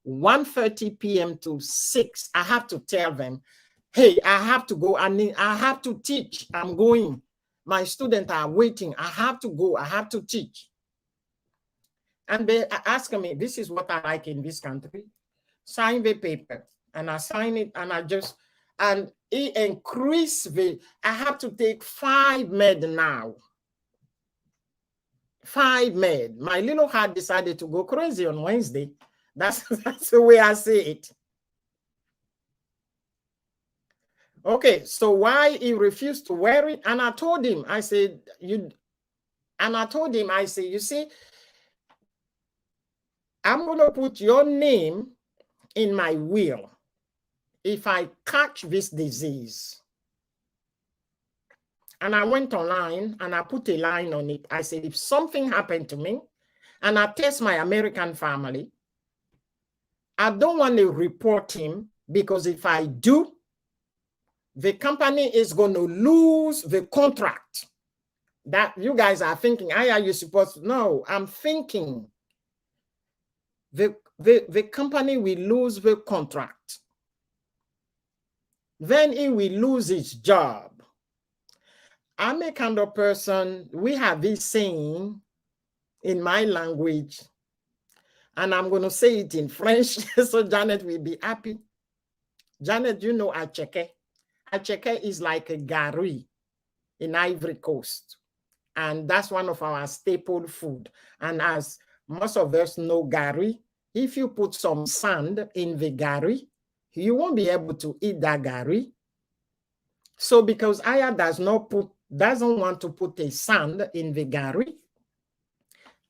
1:30 p.m. to 6. I have to tell them, hey, I have to go. I have to teach. I'm going. My students are waiting. I have to go. I have to teach. And they ask me, this is what I like in this country. Sign the paper. And I sign it and and it increased I have to take 5 med now. 5 med. My little heart decided to go crazy on Wednesday. That's the way I see it. Okay, so why he refused to wear it? And I told him, I said, you see, I'm going to put your name in my will if I catch this disease. And I went online and I put a line on it. I said, if something happened to me and I test my American family, I don't want to report him because if I do, the company is going to lose the contract. That you guys are thinking, how are you supposed to? No, I'm thinking the company will lose the contract. Then he will lose his job. I'm a kind of person, we have this saying in my language, and I'm going to say it in French, so Janet will be happy. Janet, you know acheke. Acheke is like a gari in Ivory Coast. And that's one of our staple food. And as most of us know gari, if you put some sand in the gari, you won't be able to eat that gari. So because Aya doesn't want to put a sand in the gari,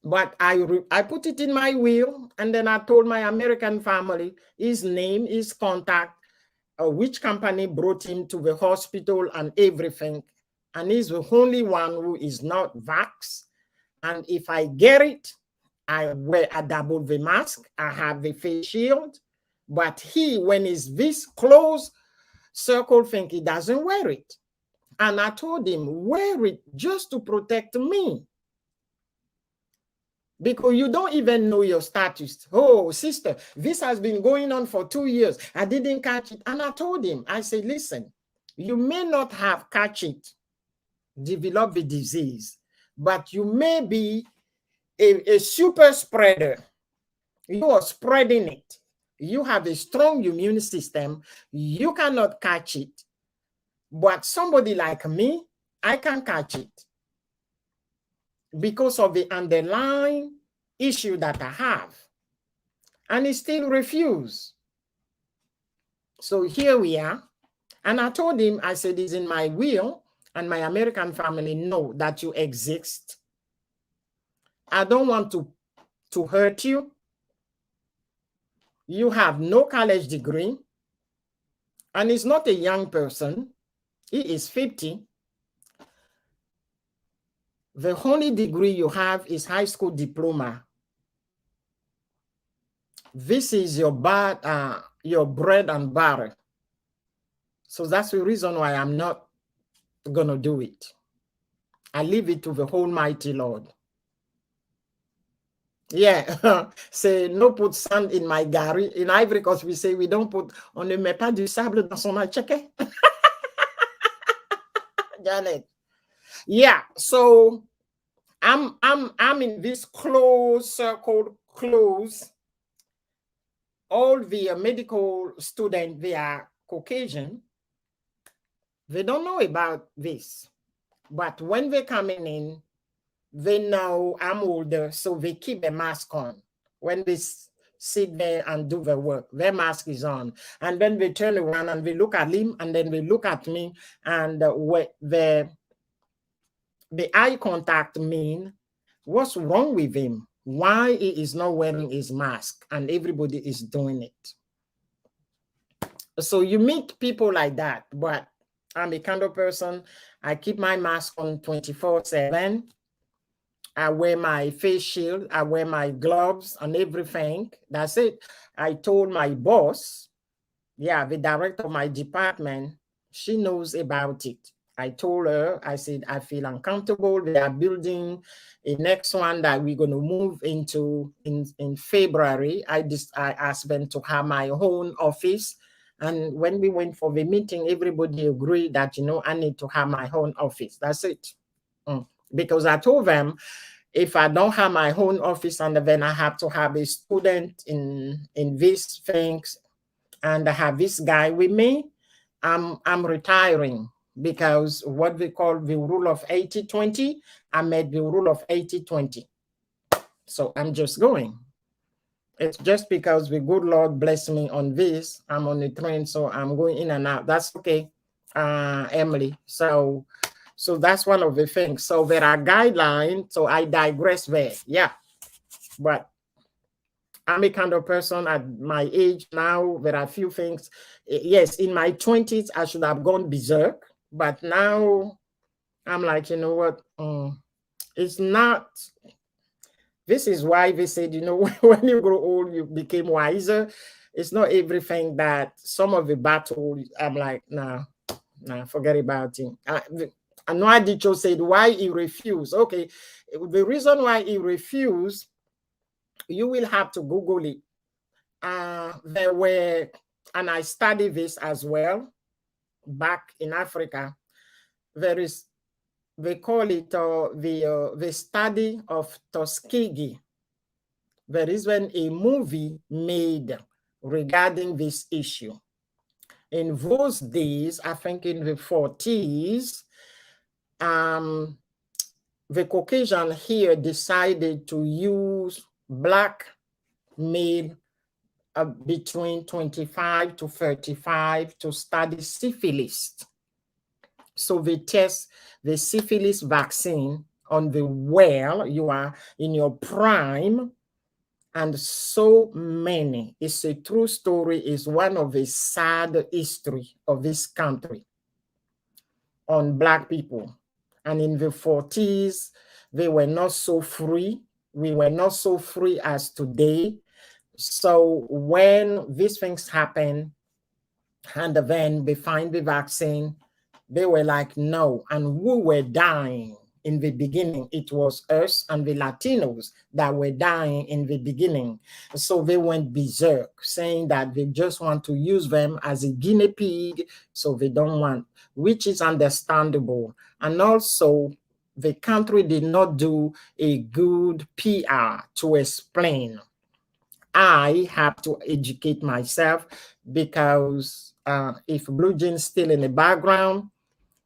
but I put it in my will, and then I told my American family his name, his contact, which company brought him to the hospital and everything. And he's the only one who is not vaxxed. And if I get it, I double the mask. I have the face shield. But when he's this close circle thing, he doesn't wear it. And I told him, wear it just to protect me. Because you don't even know your status. Oh, sister, this has been going on for 2 years. I didn't catch it. And I told him, I said, listen, you may not have catch it, develop the disease, but you may be a super spreader. You are spreading it. You have a strong immune system. You cannot catch it. But somebody like me, I can catch it because of the underlying issue that I have. And he still refused. So here we are. And I told him, I said, it's in my will and my American family know that you exist. I don't want to hurt you. You have no college degree, and he's not a young person. He is 50. The only degree you have is high school diploma. This is your bread and butter. So that's the reason why I'm not gonna do it. I leave it to the Almighty Lord. Yeah, say no put sand in my gari. In Ivory Coast, we say we don't put, on ne met pas du sable dans son check. Janet. Yeah, so I'm in this close circle, close. All the medical students, they are Caucasian. They don't know about this. But when they're coming in, they know I'm older, so they keep a mask on. When they sit there and do the work, their mask is on. And then they turn around and they look at him, and then they look at me, and the eye contact mean, what's wrong with him? Why he is not wearing his mask? And everybody is doing it. So you meet people like that, but I'm a kind of person, I keep my mask on 24/7. I wear my face shield, I wear my gloves and everything. That's it. I told my boss, yeah, the director of my department, she knows about it. I told her, I said, I feel uncomfortable. They are building a next one that we're going to move into in February. I asked them to have my own office. And when we went for the meeting, everybody agreed that, you know, I need to have my own office. That's it. Because I told them, if I don't have my own office and then I have to have a student in these things and I have this guy with me, I'm retiring, because what we call the rule of 80-20, I made the rule of 80-20. So I'm just going. It's just because the good Lord bless me on this, I'm on the train, so I'm going in and out. That's okay, Emily. So that's one of the things. So there are guidelines, so I digress there. Yeah, but I'm a kind of person at my age now, there are a few things. Yes, in my 20s, I should have gone berserk, but now I'm like, you know what? It's not. This is why they said, you know, when you grow old, you became wiser. It's not everything that some of the battle, I'm like, nah, forget about it. Anwar Dicho said why he refused. Okay, the reason why he refused, you will have to Google it. There were, and I studied this as well, back in Africa, there is, they call it the study of Tuskegee. There is when a movie made regarding this issue. In those days, I think in the 40s, the Caucasian here decided to use black male between 25 to 35 to study syphilis. So they test the syphilis vaccine on the well, you are in your prime, and so many. It's a true story. It's one of the sad history of this country on Black people. And in the 40s, they were not so free. We were not so free as today. So when these things happen, and then they find the vaccine, they were like, no. And who were dying in the beginning? It was us and the Latinos that were dying in the beginning. So they went berserk, saying that they just want to use them as a guinea pig, so they don't want, which is understandable. And also, the country did not do a good PR to explain. I have to educate myself, because if Blue Jeans still in the background,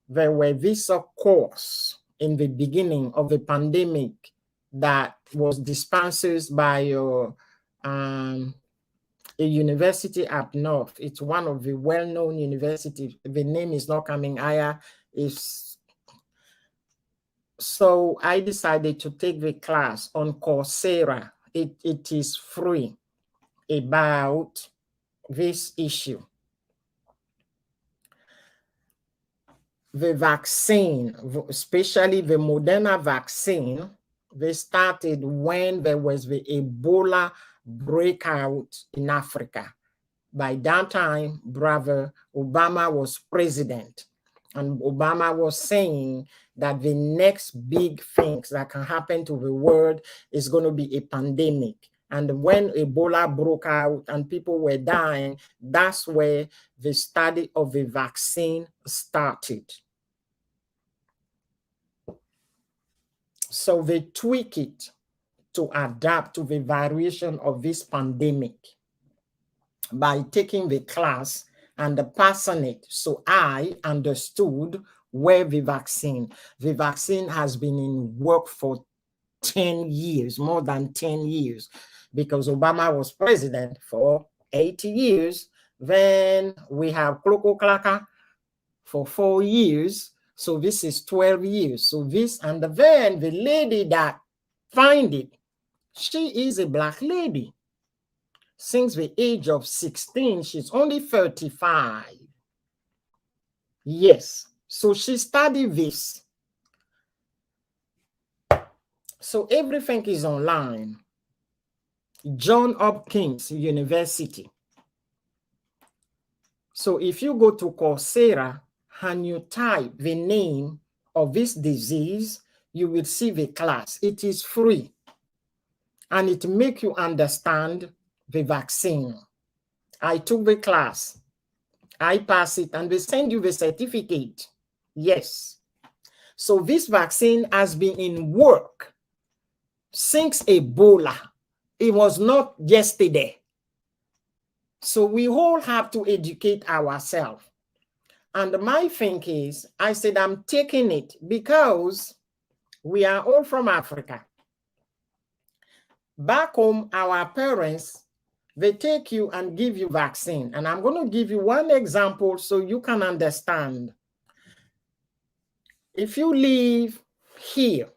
there were visa course in the beginning of the pandemic that was dispensed by a university up north. It's one of the well-known universities. The name is not coming higher. It's So I decided to take the class on Coursera. It is free about this issue. The vaccine, especially the Moderna vaccine, they started when there was the Ebola breakout in Africa. By that time, brother Obama was president, and Obama was saying that the next big things that can happen to the world is going to be a pandemic. And when Ebola broke out and people were dying, that's where the study of the vaccine started. So they tweak it to adapt to the variation of this pandemic by taking the class and passing it. So I understood where the vaccine has been in work for 10 years, more than 10 years, because Obama was president for 80 years. Then we have Kloko Klaka for 4 years. So this is 12 years. So this, and then the lady that find it, she is a Black lady. Since the age of 16, she's only 35. Yes. So she studied this. So everything is online. Johns Hopkins University. So if you go to Coursera and you type the name of this disease, you will see the class. It is free. And it makes you understand the vaccine. I took the class. I pass it and they send you the certificate. Yes. So this vaccine has been in work since Ebola. It was not yesterday. So we all have to educate ourselves. And my thing is, I said, I'm taking it because we are all from Africa. Back home, our parents, they take you and give you vaccine. And I'm going to give you one example so you can understand. If you live here,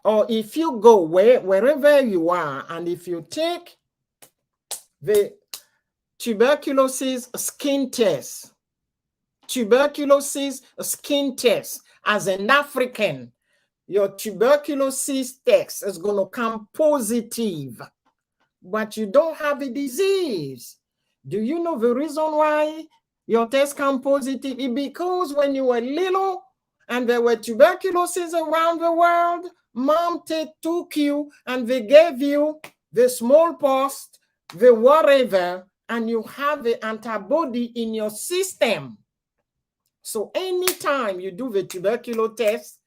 or if you go wherever you are, and if you take the tuberculosis skin test as an African, your tuberculosis test is going to come positive, but you don't have a disease. Do you know the reason why your test come positive? It's because when you were little and there were tuberculosis around the world, mom took you and they gave you the smallpox, the whatever, and you have the antibody in your system. So anytime you do the tuberculosis test,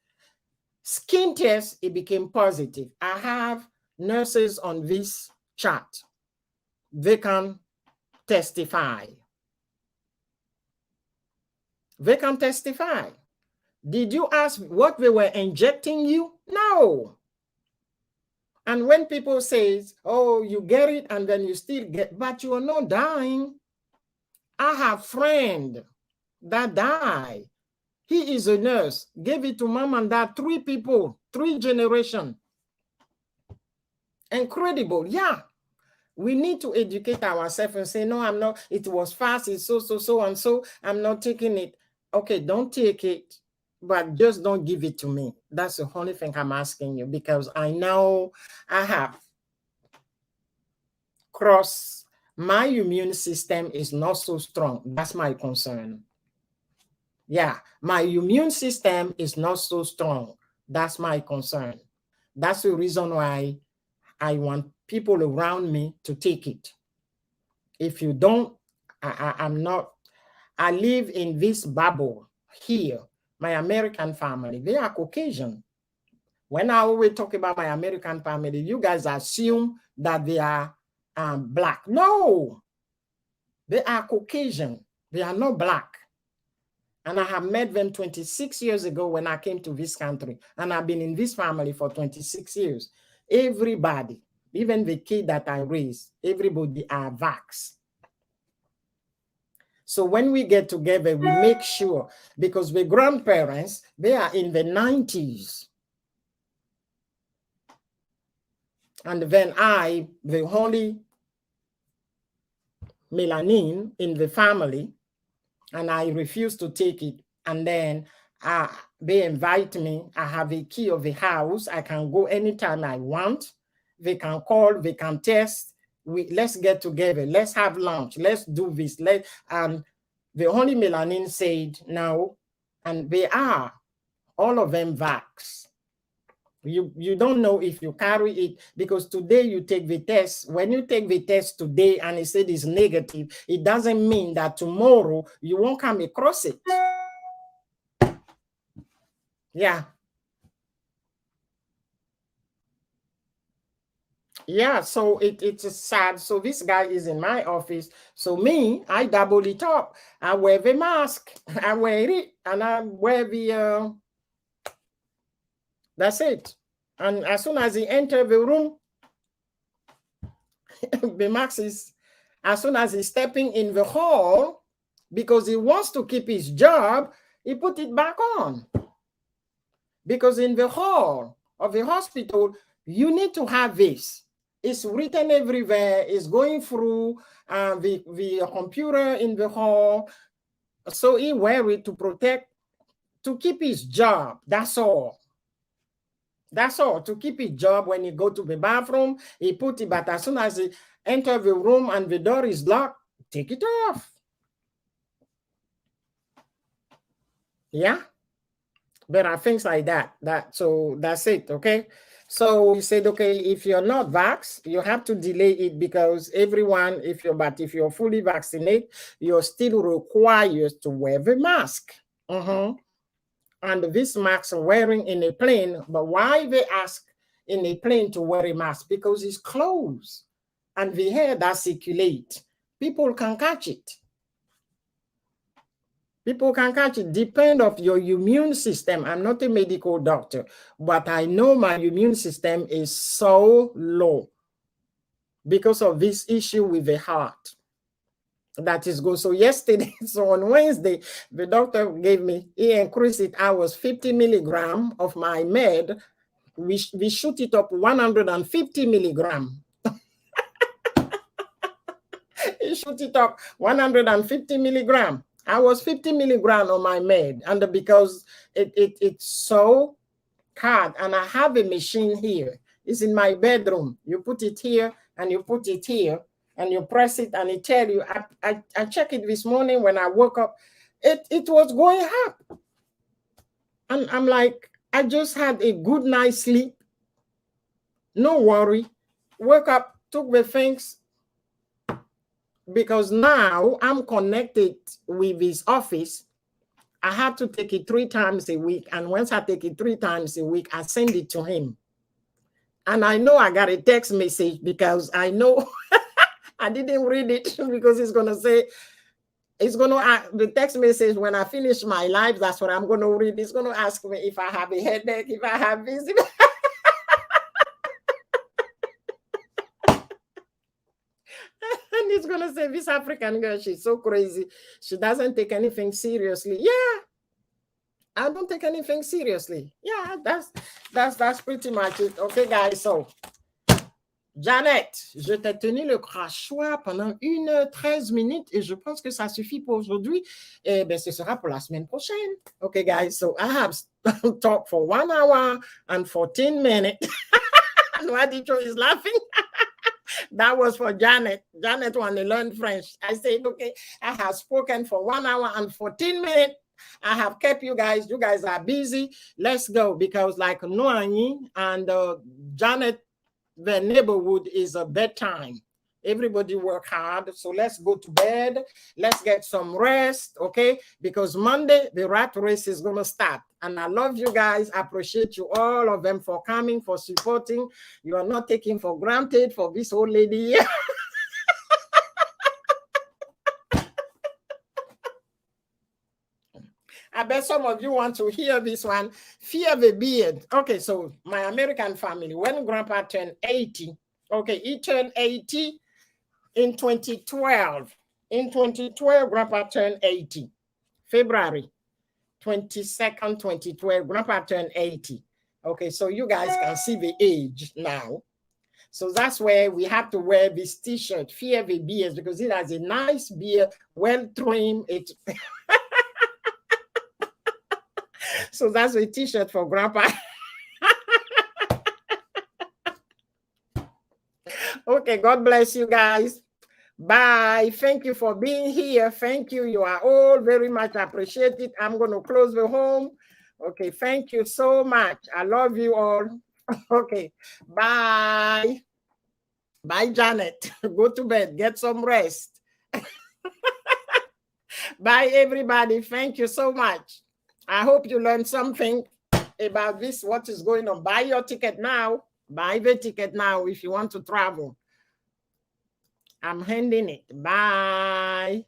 skin test, it became positive. I have nurses on this chart. They can testify. They can testify. Did you ask what they were injecting you? No. And when people say, oh, you get it and then you still get, but you are not dying. I have a friend that died. He is a nurse, gave it to mom and dad, 3 people, 3 generations. Incredible. Yeah. We need to educate ourselves and say, no, I'm not, it was fast, it's so, and so, I'm not taking it. Okay, don't take it, but just don't give it to me. That's the only thing I'm asking you, because I know I have crossed, my immune system is not so strong. That's my concern. Yeah, my immune system is not so strong. That's my concern. That's the reason why I want people around me to take it. If you don't, I'm not, I live in this bubble here. My American family, they are Caucasian. When I always talk about my American family, you guys assume that they are Black. No, they are Caucasian. They are not Black. And I have met them 26 years ago when I came to this country. And I've been in this family for 26 years. Everybody, even the kid that I raised, everybody are vax. So when we get together, we make sure, because the grandparents, they are in the 90s. And then I, the only melanin in the family, and I refuse to take it. And then they invite me. I have a key of the house. I can go anytime I want. They can call, they can test. Let's get together. Let's have lunch. Let's do this. And the only melanin said no. And they are, all of them vax. You don't know if you carry it, because today you take the test. When you take the test today and it said it's negative, it doesn't mean that tomorrow you won't come across it. Yeah. Yeah, so it's sad. So this guy is in my office. So me, I double it up. I wear the mask. I wear it, and I wear the that's it. And as soon as he enters the room, the mask is, as soon as he's stepping in the hall, because he wants to keep his job, he put it back on. Because in the hall of the hospital, you need to have this. It's written everywhere. It's going through the computer in the hall. So he wear it to protect, to keep his job. That's all. That's all. To keep his job. When he go to the bathroom, he put it, but as soon as he enter the room and the door is locked, take it off. Yeah. There are things like that. So that's it. Okay. So he said, okay, if you're not vaxxed, you have to delay it, because everyone, if you're fully vaccinated, you're still required to wear the mask. And this mask wearing in a plane, but why they ask in a plane to wear a mask? Because it's closed, and the air that circulate, people can catch it. People can catch it. Depend of your immune system. I'm not a medical doctor, but I know my immune system is so low because of this issue with the heart. That is good. So yesterday, so on Wednesday, the doctor gave me, he increased it. I was 50 milligram of my med. We shoot it up 150 milligram. He shoot it up 150 milligram. I was 50 milligram on my med, and because it's so hard, and I have a machine here. It's in my bedroom. You put it here and you put it here, and you press it, and it tell you. I checked it this morning when I woke up. It was going up, and I'm like, I just had a good night's sleep. No worry. Woke up, took the things, because now I'm connected with his office. I have to take it 3 times a week. And once I take it 3 times a week, I send it to him. And I know I got a text message, because I know I didn't read it, because it's going to say, it's going to, the text message, when I finish my life, that's what I'm going to read. It's going to ask me if I have a headache, if I have this. And it's going to say, this African girl, she's so crazy. She doesn't take anything seriously. Yeah, I don't take anything seriously. Yeah, that's pretty much it. Okay, guys, so Janet, je t'ai tenu le crachoir pendant 1h13 minutes, et je pense que ça suffit pour aujourd'hui. Et bien, ce sera pour la semaine prochaine. Okay, guys, so I have talked for 1 hour and 14 minutes. Nwadicho is laughing. That was for Janet. Janet want to learn French. I said, okay, I have spoken for 1 hour and 14 minutes. I have kept you guys. You guys are busy. Let's go, because like Noani and Janet, the neighborhood is a bedtime. Everybody work hard. So let's go to bed. Let's get some rest, okay? Because Monday, the rat race is going to start. And I love you guys. I appreciate you, all of them, for coming, for supporting. You are not taking for granted for this old lady. I bet some of you want to hear this one. Fear the beard. Okay, so my American family, when Grandpa turned 80, okay, he turned 80 in 2012. In 2012, Grandpa turned 80. February 22nd, 2012, Grandpa turned 80. Okay, so you guys can see the age now. So that's where we have to wear this t-shirt, Fear the Beard, because it has a nice beard, well trimmed. So that's a t-shirt for Grandpa. Okay, God bless you guys. Bye. Thank you for being here. Thank you. You are all very much appreciated. I'm going to close the home. Okay, thank you so much. I love you all. Okay, bye. Bye, Janet. Go to bed. Get some rest. Bye, everybody. Thank you so much. I hope you learned something about this, what is going on. Buy your ticket now. Buy the ticket now if you want to travel. I'm handing it. Bye.